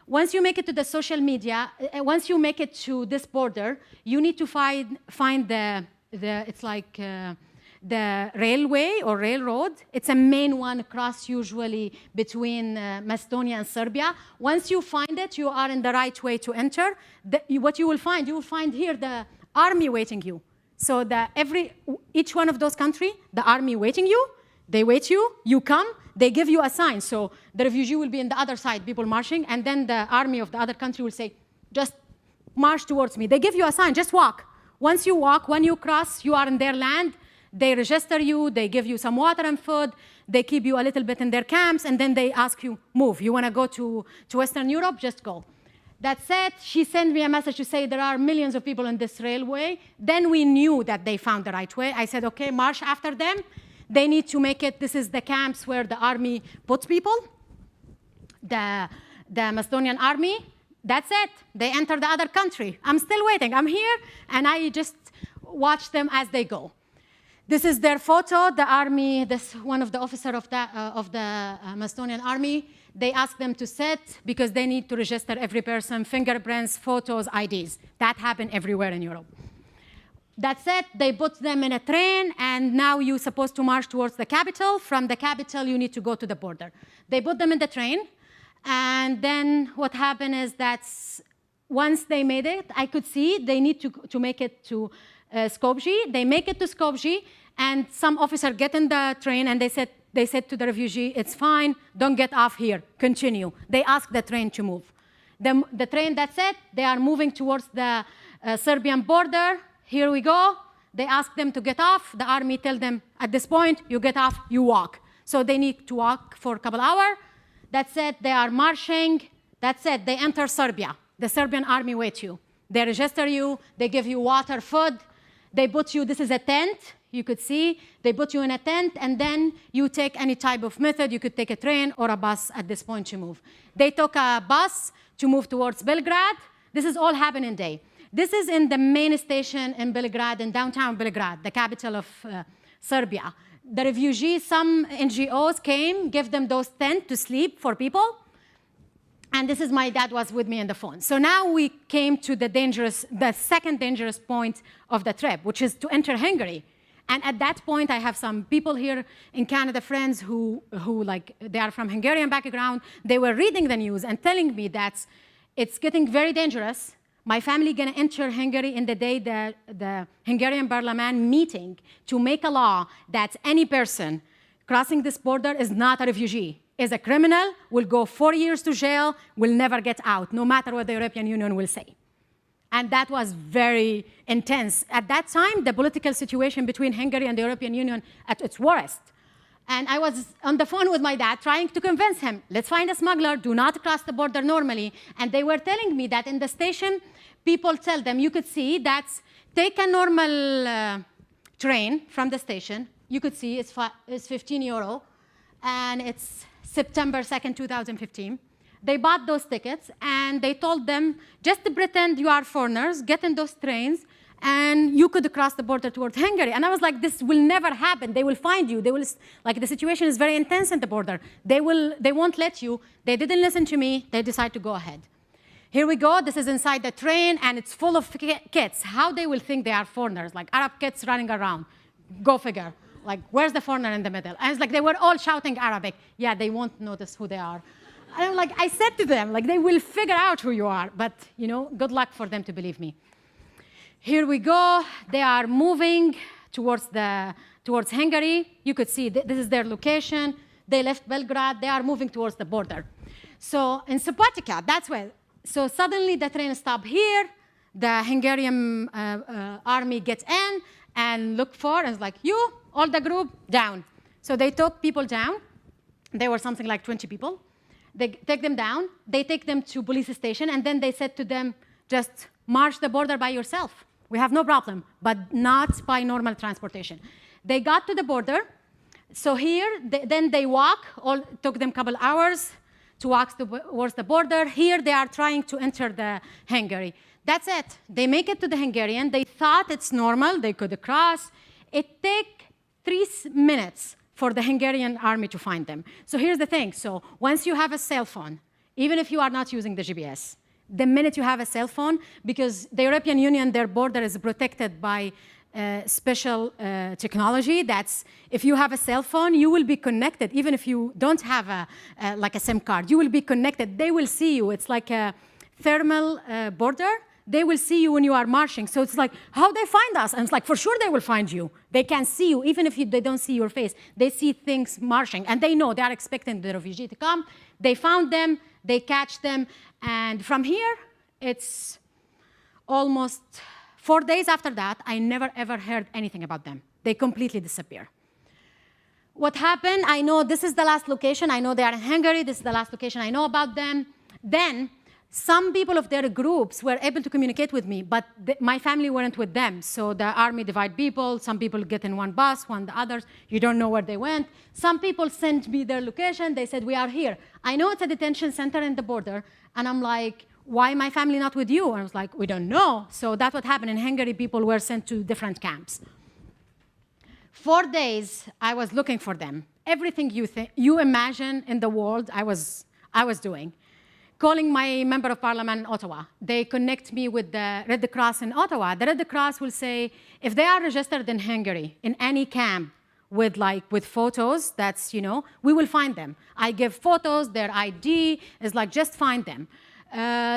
Once you make it to the social media, once you make it to this border, you need to find it's like the railway or railroad. It's a main one across usually between Macedonia and Serbia. Once you find it, you are in the right way to enter. What you will find here the army waiting you. So each one of those countries, the army waiting you, they wait you, you come, they give you a sign. So the refugee will be in the other side, people marching, and then the army of the other country will say, just march towards me. They give you a sign, just walk. Once you walk, when you cross, you are in their land. They register you, they give you some water and food, they keep you a little bit in their camps, and then they ask you, move. You want to go to Western Europe? Just go. That's it. She sent me a message to say there are millions of people in this railway. Then we knew that they found the right way. I said, okay, march after them. They need to make it, this is the camps where the army puts people, the Macedonian army. That's it. They enter the other country. I'm still waiting. I'm here, and I just watch them as they go. This is their photo. The army, one of the officers of the Macedonian army, they ask them to sit because they need to register every person, fingerprints, photos, IDs. That happened everywhere in Europe. That's it. They put them in a train, and now you're supposed to march towards the capital. From the capital, you need to go to the border. They put them in the train, and then what happened is that once they made it, I could see they need to make it to Skopje. They make it to Skopje, and some officer get in the train, and they said to the refugee, it's fine, don't get off here, continue. They ask the train to move. The train, that's it. They are moving towards the Serbian border. Here we go. They ask them to get off. The army tell them, at this point, you get off, you walk. So they need to walk for a couple hours. That's it. They are marching. That's it. They enter Serbia. The Serbian army waits you. They register you. They give you water, food. They put you, this is a tent, you could see. They put you in a tent, and then you take any type of method. You could take a train or a bus at this point to move. They took a bus to move towards Belgrade. This is all happening in day. This is in the main station in Belgrade, in downtown Belgrade, the capital of Serbia. The refugees, some NGOs came, gave them those tents to sleep for people. And this is my dad was with me on the phone. So now we came to the second dangerous point of the trip, which is to enter Hungary. And at that point, I have some people here in Canada, friends who they are from Hungarian background. They were reading the news and telling me that it's getting very dangerous. My family gonna enter Hungary in the day the Hungarian parliament meeting to make a law that any person crossing this border is not a refugee, is a criminal, will go 4 years to jail, will never get out, no matter what the European Union will say. And that was very intense. At that time, the political situation between Hungary and the European Union at its worst. And I was on the phone with my dad trying to convince him, let's find a smuggler, do not cross the border normally. And they were telling me that in the station, people tell them, you could see that take a normal train from the station. You could see it's €15, and it's September 2nd, 2015. They bought those tickets, and they told them, just to pretend you are foreigners, get in those trains, and you could cross the border towards Hungary. And I was like, this will never happen. They will find you. They will, like, the situation is very intense at the border. They won't let you. They didn't listen to me. They decided to go ahead. Here we go. This is inside the train, and it's full of kids. How they will think they are foreigners, like Arab kids running around. Go figure. Like, where's the foreigner in the middle? And it's like they were all shouting Arabic. Yeah, they won't notice who they are. And I'm like, I said to them, like, they will figure out who you are. But, you know, good luck for them to believe me. Here we go. They are moving towards Hungary. You could see this is their location. They left Belgrade. They are moving towards the border. So in Subotica, that's where. So suddenly the train stopped here. The Hungarian army gets in and look for, and it's like, you, all the group, down. So they took people down. There were something like 20 people. They take them down. They take them to police station, and then they said to them, just march the border by yourself. We have no problem, but not by normal transportation. They got to the border. So here, then they walk. Took them a couple hours to walk towards the border. Here, they are trying to enter the Hungary. That's it. They make it to the Hungarian. They thought it's normal. They could cross. It took 3 minutes for the Hungarian army to find them. So here's the thing. So once you have a cell phone, even if you are not using the GPS, the minute you have a cell phone, because the European Union, their border is protected by special technology. That's, if you have a cell phone, you will be connected. Even if you don't have like a SIM card, you will be connected. They will see you. It's like a thermal border. They will see you when you are marching. So it's like, how they find us? And it's like, for sure they will find you. They can see you, even if they don't see your face. They see things marching, and they know they are expecting the refugee to come. They found them, they catch them, and from here, it's almost 4 days after that, I never ever heard anything about them. They completely disappear. What happened? I know this is the last location. I know they are in Hungary. This is the last location I know about them. Then, some people of their groups were able to communicate with me, but my family weren't with them. So the army divide people. Some people get in one bus, one the others. You don't know where they went. Some people sent me their location. They said, we are here. I know it's a detention center in the border. And I'm like, why my family not with you? And I was like, we don't know. So that's what happened. In Hungary, people were sent to different camps. 4 days, I was looking for them. Everything you imagine in the world, I was doing. Calling my member of parliament in Ottawa. They connect me with the Red Cross in Ottawa. The Red Cross will say, if they are registered in Hungary, in any camp, with photos, that's, you know, we will find them. I give photos, their ID is like, just find them.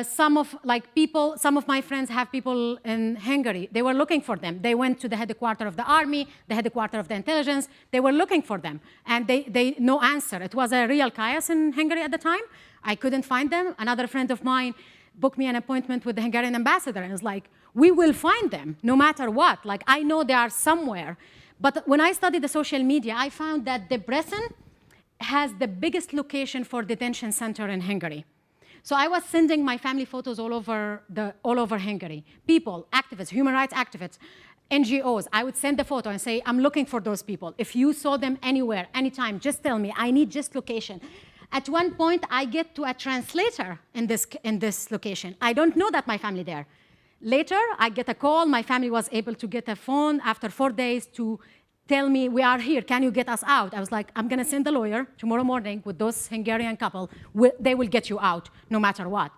Some of my friends have people in Hungary. They were looking for them. They went to the headquarters of the army, the headquarters of the intelligence. They were looking for them, and they no answer. It was a real chaos in Hungary at the time. I couldn't find them. Another friend of mine booked me an appointment with the Hungarian ambassador, and was like, we will find them no matter what. Like, I know they are somewhere. But when I studied the social media, I found that Debrecen has the biggest location for detention center in Hungary. So I was sending my family photos all over Hungary. People, activists, human rights activists, NGOs, I would send the photo and say, I'm looking for those people. If you saw them anywhere, anytime, just tell me. I need just location. At one point, I get to a translator in this location. I don't know that my family there. Later, I get a call. My family was able to get a phone after 4 days to tell me, we are here. Can you get us out? I was like, I'm going to send a lawyer tomorrow morning with those Hungarian couple. They will get you out no matter what.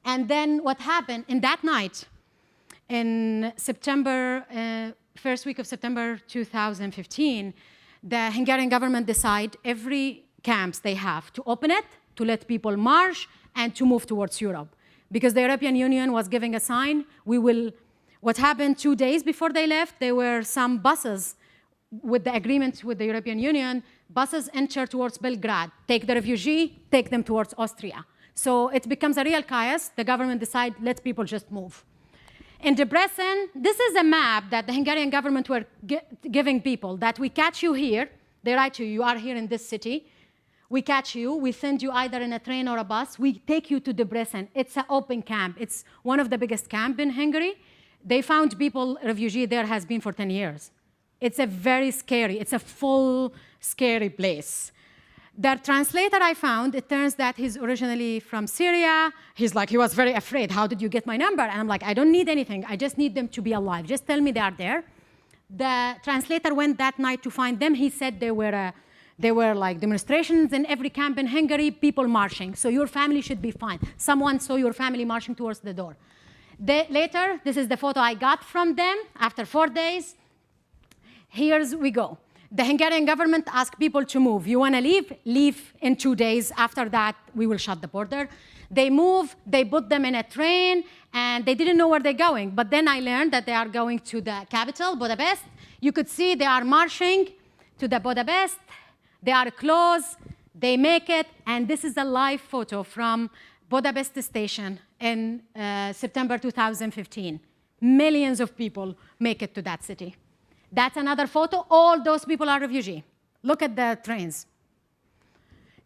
And then what happened in that night, in September, first week of September 2015, the Hungarian government decided every camps they have to open it, to let people march, and to move towards Europe. Because the European Union was giving a sign, what happened 2 days before they left, there were some buses with the agreement with the European Union, buses enter towards Belgrade, take the refugee, take them towards Austria. So it becomes a real chaos. The government decides, let people just move. In Debrecen, this is a map that the Hungarian government were giving people, that we catch you here, they write to you, you are here in this city, we catch you, we send you either in a train or a bus, we take you to Debrecen. It's an open camp. It's one of the biggest camps in Hungary. They found people, refugee there has been for 10 years. It's a very scary, it's a full scary place. The translator I found, it turns that he's originally from Syria. He's like, he was very afraid. How did you get my number? And I'm like, I don't need anything. I just need them to be alive. Just tell me they are there. The translator went that night to find them. He said they were There were like demonstrations in every camp in Hungary, people marching. So your family should be fine. Someone saw your family marching towards the door. Later, this is the photo I got from them after 4 days. Here's we go. The Hungarian government asked people to move. You want to leave? Leave in 2 days. After that, we will shut the border. They move, they put them in a train, and they didn't know where they're going. But then I learned that they are going to the capital, Budapest. You could see they are marching to the Budapest. They are close, they make it, and this is a live photo from Budapest station in September 2015. Millions of people make it to that city. That's another photo. All those people are refugees. Look at the trains.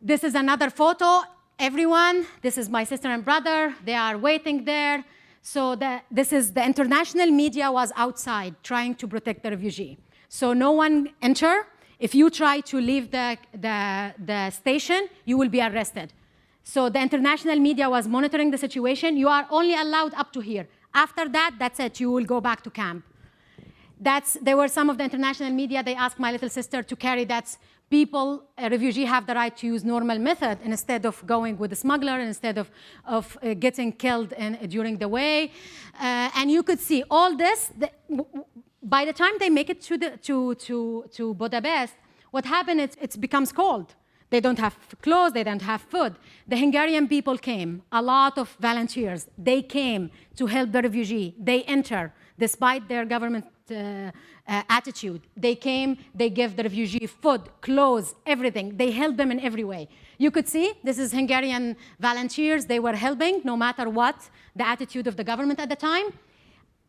This is another photo. Everyone, this is my sister and brother. They are waiting there. So this is the international media was outside trying to protect the refugee. So no one enter. If you try to leave the station, you will be arrested. So the international media was monitoring the situation. You are only allowed up to here. After that, that's it. You will go back to camp. There were some of the international media, they asked my little sister to carry that people, refugees have the right to use normal method instead of going with a smuggler, instead of getting killed during the way. And you could see all this, by the time they make it to Budapest, what happened is it becomes cold. They don't have clothes, they don't have food. The Hungarian people came, a lot of volunteers. They came to help the refugee. They enter, despite their government attitude. They came, they gave the refugee food, clothes, everything. They helped them in every way. You could see, this is Hungarian volunteers. They were helping no matter what the attitude of the government at the time.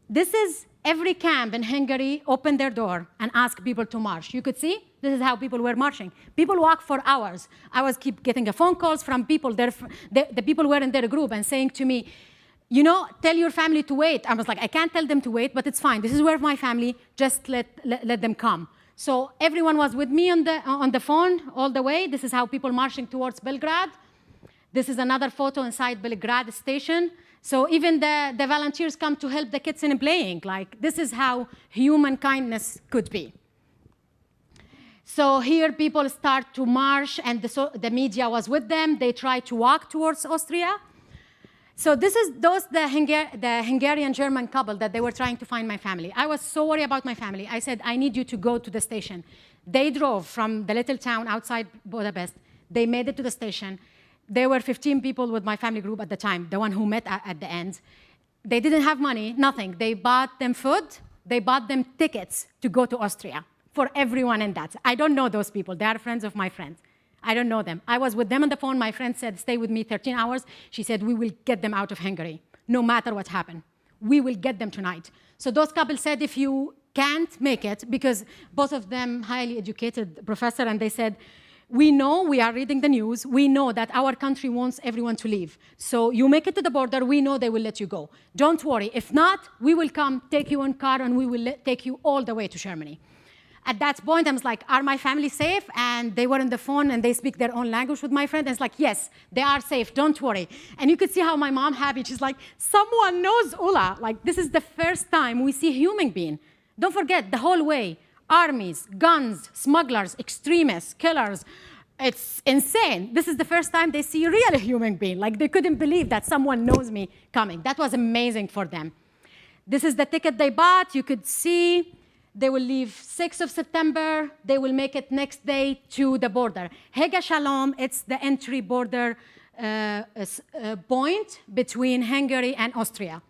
This is every camp in Hungary opened their door and asked people to march. You could see, this is how people were marching. People walk for hours. I was keep getting phone calls from people. The people were in their group and saying to me, you know, tell your family to wait. I was like, I can't tell them to wait, but it's fine. This is where my family, just let them come. So everyone was with me on the phone all the way. This is how people marching towards Belgrade. This is another photo inside Belgrade station. So even the volunteers come to help the kids in playing. Like, this is how human kindness could be. So here people start to march, and the media was with them. They tried to walk towards Austria. So this is the Hungarian-German couple that they were trying to find my family. I was so worried about my family. I said, I need you to go to the station. They drove from the little town outside Budapest. They made it to the station. There were 15 people with my family group at the time, the one who met at the end. They didn't have money, nothing. They bought them food. They bought them tickets to go to Austria for everyone in that. I don't know those people. They are friends of my friends. I don't know them. I was with them on the phone. My friend said, stay with me 13 hours. She said, we will get them out of Hungary, no matter what happened. We will get them tonight. So those couples said, if you can't make it, because both of them highly educated professor, and they said, we know, we are reading the news, we know that our country wants everyone to leave. So you make it to the border, we know they will let you go. Don't worry. If not, we will come, take you in car, and we will take you all the way to Germany. At that point, I was like, are my family safe? And they were on the phone, and they speak their own language with my friend. And it's like, yes, they are safe. Don't worry. And you could see how my mom happy. She's like, someone knows Ula. Like, this is the first time we see a human being. Don't forget, the whole way, armies, guns, smugglers, extremists, killers. It's insane. This is the first time they see a real human being. Like, they couldn't believe that someone knows me coming. That was amazing for them. This is the ticket they bought. You could see. They will leave 6th of September. They will make it next day to the border. Hega Shalom, it's the entry border point between Hungary and Austria.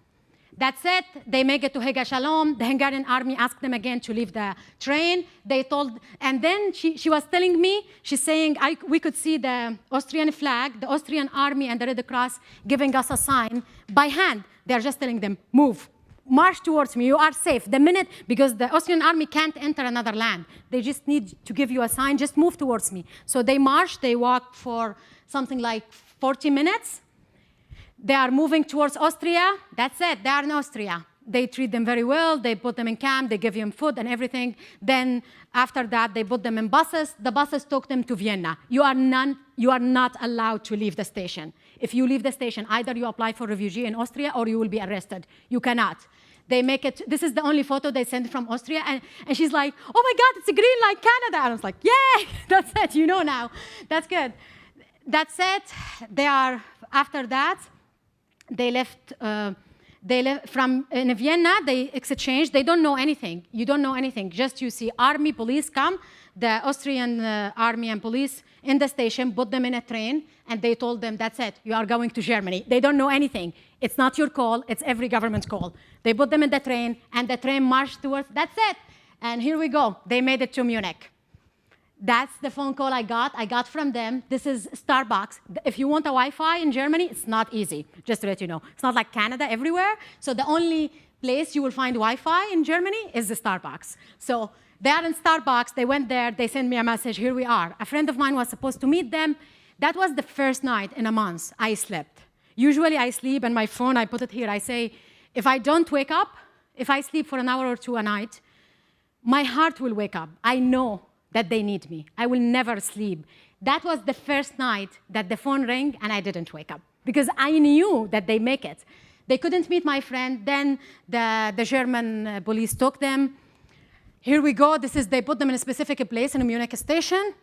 That's it. They make it to Hega Shalom. The Hungarian army asked them again to leave the train. They told, and then she was telling me, she's saying, we could see the Austrian flag, the Austrian army and the Red Cross giving us a sign by hand. They're just telling them, move. March towards me, you are safe. The minute, because the Austrian army can't enter another land. They just need to give you a sign, just move towards me. So they march, they walk for something like 40 minutes. They are moving towards Austria. That's it, they are in Austria. They treat them very well, they put them in camp, they give them food and everything. Then after that, they put them in buses. The buses took them to Vienna. You are not allowed to leave the station. If you leave the station, either you apply for refugee in Austria or you will be arrested. You cannot. They make it, this is the only photo they sent from Austria. And she's like, oh my God, it's a green like Canada. And I was like, yay, that's it, you know now. That's good. That's it. After that, they left from in Vienna, they exchanged. They don't know anything. You don't know anything. Just you see army, police come, the Austrian army and police in the station, put them in a train, and they told them, that's it, you are going to Germany. They don't know anything. It's not your call, it's every government's call. They put them in the train, and the train marched towards, that's it. And here we go. They made it to Munich. That's the phone call I got from them. This is Starbucks. If you want a Wi-Fi in Germany, it's not easy, just to let you know. It's not like Canada everywhere. So the only place you will find Wi-Fi in Germany is the Starbucks. So they are in Starbucks. They went there. They sent me a message. Here we are. A friend of mine was supposed to meet them. That was the first night in a month I slept. Usually I sleep, and my phone, I put it here. I say, if I don't wake up, if I sleep for an hour or two a night, my heart will wake up. I know that they need me. I will never sleep. That was the first night that the phone rang and I didn't wake up because I knew that they make it. They couldn't meet my friend. Then the German police took them. Here we go. They put them in a specific place in a Munich station.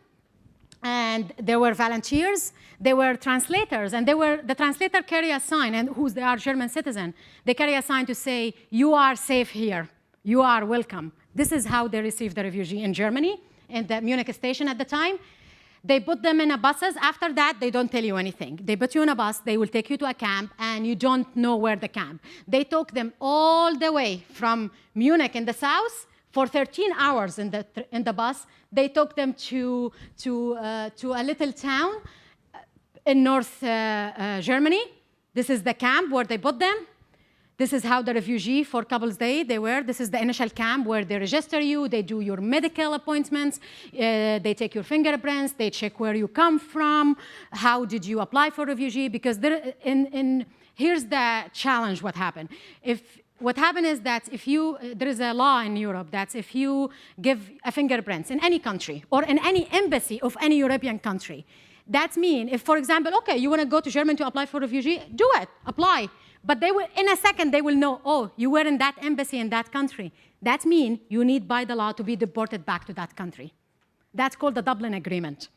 And there were volunteers. They were translators. And the translator carry a sign, and they are German citizen. They carry a sign to say, you are safe here. You are welcome. This is how they received the refugee in Germany, in the Munich station at the time. They put them in buses. After that, they don't tell you anything. They put you in a bus. They will take you to a camp, and you don't know where the camp. They took them all the way from Munich in the south for 13 hours in the bus. They took them to a little town in North Germany. This is the camp where they put them. This is how the refugee for couples day they were. This is the initial camp where they register you, they do your medical appointments, they take your fingerprints, they check where you come from, how did you apply for refugee, because here's the challenge what happened. What happened is that there is a law in Europe that if you give a fingerprints in any country or in any embassy of any European country, that means if, for example, okay, you want to go to Germany to apply for refugee, do it, apply. But in a second, they will know, oh, you were in that embassy in that country. That means you need by the law to be deported back to that country. That's called the Dublin Agreement.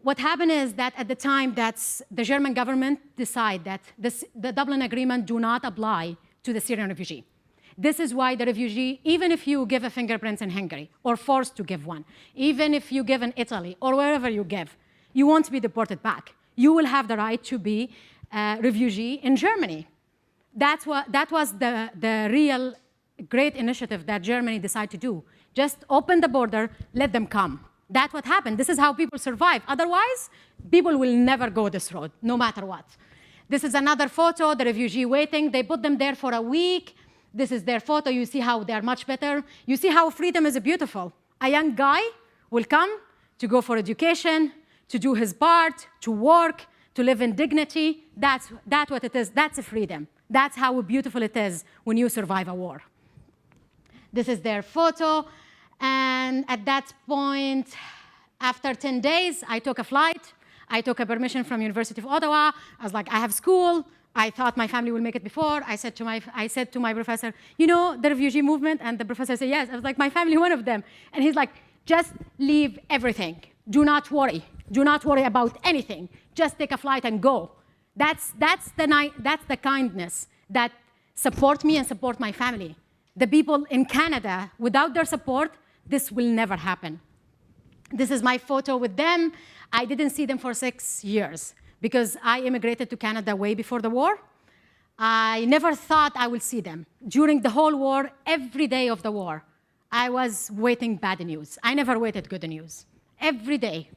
What happened is that at the time, the German government decided that the Dublin Agreement do not apply to the Syrian refugee. This is why the refugee, even if you give a fingerprints in Hungary or forced to give one, even if you give in Italy or wherever you give, you won't be deported back. You will have the right to be a refugee in Germany. That was the real great initiative that Germany decided to do. Just open the border, let them come. That's what happened. This is how people survive. Otherwise, people will never go this road, no matter what. This is another photo, the refugee waiting. They put them there for a week. This is their photo. You see how they're much better. You see how freedom is beautiful. A young guy will come to go for education, to do his part, to work, to live in dignity. That's what it is. That's a freedom. That's how beautiful it is when you survive a war. This is their photo. And at that point, after 10 days, I took a flight. I took a permission from University of Ottawa. I was like, I have school. I thought my family will make it before. I said to my professor, you know the refugee movement? And the professor said, yes. I was like, my family, one of them. And he's like, just leave everything. Do not worry. Do not worry about anything. Just take a flight and go. That's the kindness that support me and support my family. The people in Canada, without their support, this will never happen. This is my photo with them. I didn't see them for 6 years because I immigrated to Canada way before the war. I never thought I would see them. During the whole war, every day of the war, I was waiting bad news. I never waited good news. Every day.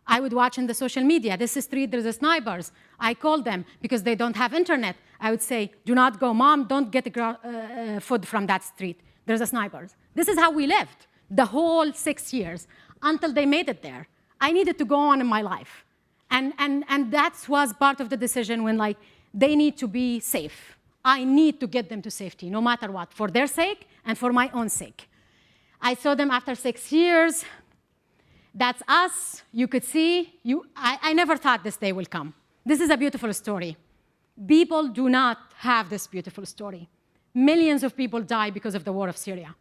I would watch in the social media, this is street, there's snipers. I called them because they don't have internet. I would say, do not go, Mom, don't get food from that street. There's a snipers. This is how we lived the whole 6 years until they made it there. I needed to go on in my life. And that was part of the decision when they need to be safe. I need to get them to safety, no matter what, for their sake and for my own sake. I saw them after 6 years. That's us. You could see. I never thought this day will come. This is a beautiful story. People do not have this beautiful story. millions of people die because of the war of Syria.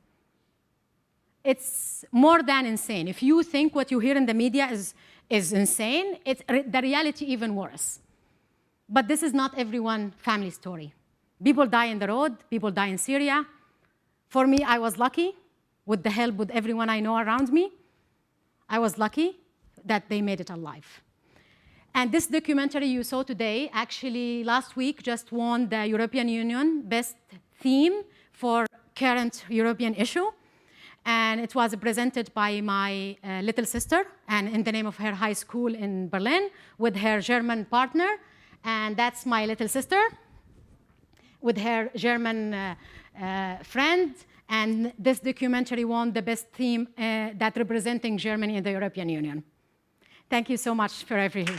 It's more than insane. If you think what you hear in the media is insane, it's the reality even worse. But this is not everyone's family story. People die in the road, people die in Syria. For me, I was lucky with the help with everyone I know around me. I was lucky that they made it alive. And this documentary you saw today, actually last week just won the European Union Best Theme for current European issue. And it was presented by my little sister, and in the name of her high school in Berlin, with her German partner. And that's my little sister, with her German friend. And this documentary won the best theme that representing Germany in the European Union. Thank you so much for everything.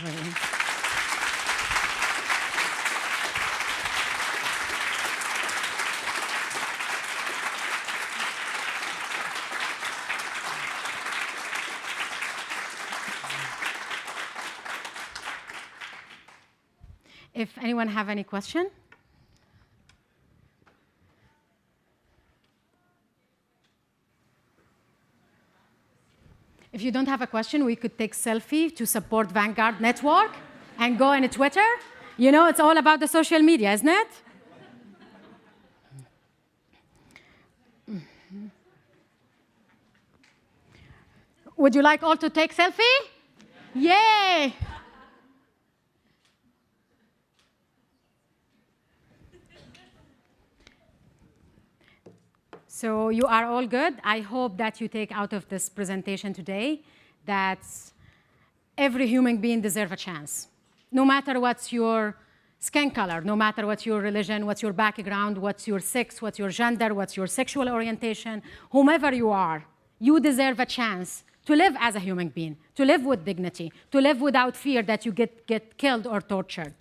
If anyone have any question? If you don't have a question, we could take selfie to support Vanguard Network and go on Twitter. You know, it's all about the social media, isn't it? Would you like all to take selfie? Yay! So you are all good. I hope that you take out of this presentation today that every human being deserves a chance. No matter what's your skin color, no matter what's your religion, what's your background, what's your sex, what's your gender, what's your sexual orientation, whomever you are, you deserve a chance to live as a human being, to live with dignity, to live without fear that you get killed or tortured.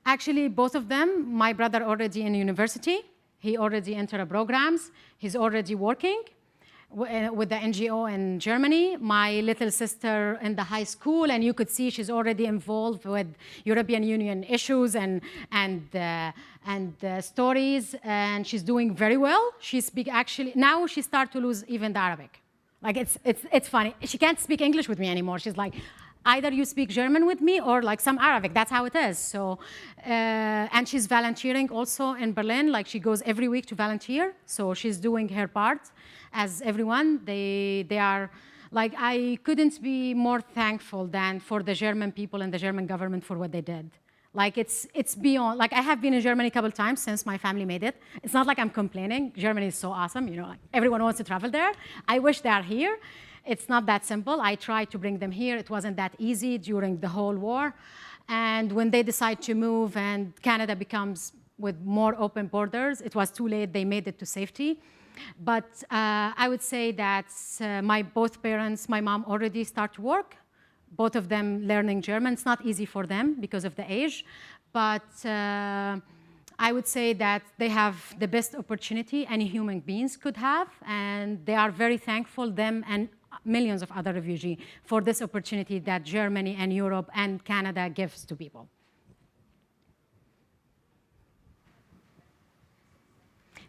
Actually, both of them, my brother already in university. He already entered programs. He's already working with the NGO in Germany. My little sister in the high school, and you could see she's already involved with European Union issues and stories, and she's doing very well. She speaks actually, now she starts to lose even the Arabic. Like it's funny. She can't speak English with me anymore. She's like, either you speak German with me or like some Arabic. That's how it is. So, and she's volunteering also in Berlin. Like she goes every week to volunteer. So she's doing her part. As everyone, they are like, I couldn't be more thankful than for the German people and the German government for what they did. Like it's beyond. Like I have been in Germany a couple of times since my family made it. It's not like I'm complaining. Germany is so awesome. You know, like everyone wants to travel there. I wish they are here. It's not that simple. I tried to bring them here. It wasn't that easy during the whole war. And when they decide to move and Canada becomes with more open borders, it was too late. They made it to safety. But I would say that both parents, my mom already start to work, both of them learning German. It's not easy for them because of the age. But I would say that they have the best opportunity any human beings could have. And they are very thankful, them and millions of other refugees, for this opportunity that Germany and Europe and Canada gives to people.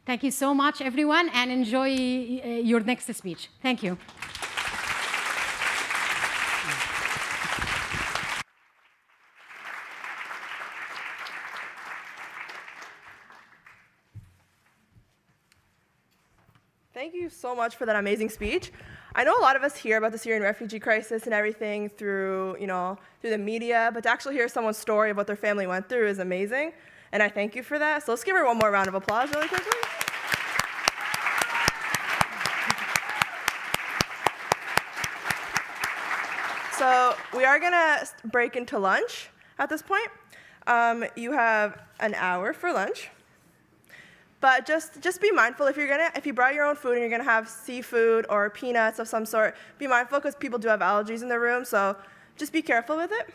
Thank you so much, everyone, and enjoy your next speech. Thank you. Thank you so much for that amazing speech. I know a lot of us hear about the Syrian refugee crisis and everything through the media, but to actually hear someone's story of what their family went through is amazing, and I thank you for that. So let's give her one more round of applause really quickly. So we are gonna break into lunch at this point. You have an hour for lunch. But just be mindful if you brought your own food and you're gonna have seafood or peanuts of some sort, be mindful because people do have allergies in the room, so just be careful with it.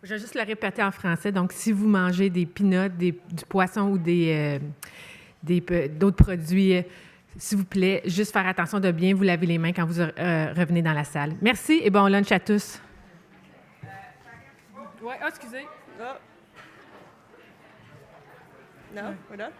Je vais juste le répéter en français. Donc, si vous mangez des peanuts, du poisson ou d'autres produits, s'il vous plaît, juste faire attention de bien vous laver les mains quand vous revenez dans la salle. Merci et bon lunch à tous. Oui, excusez. Oh. No, we're done?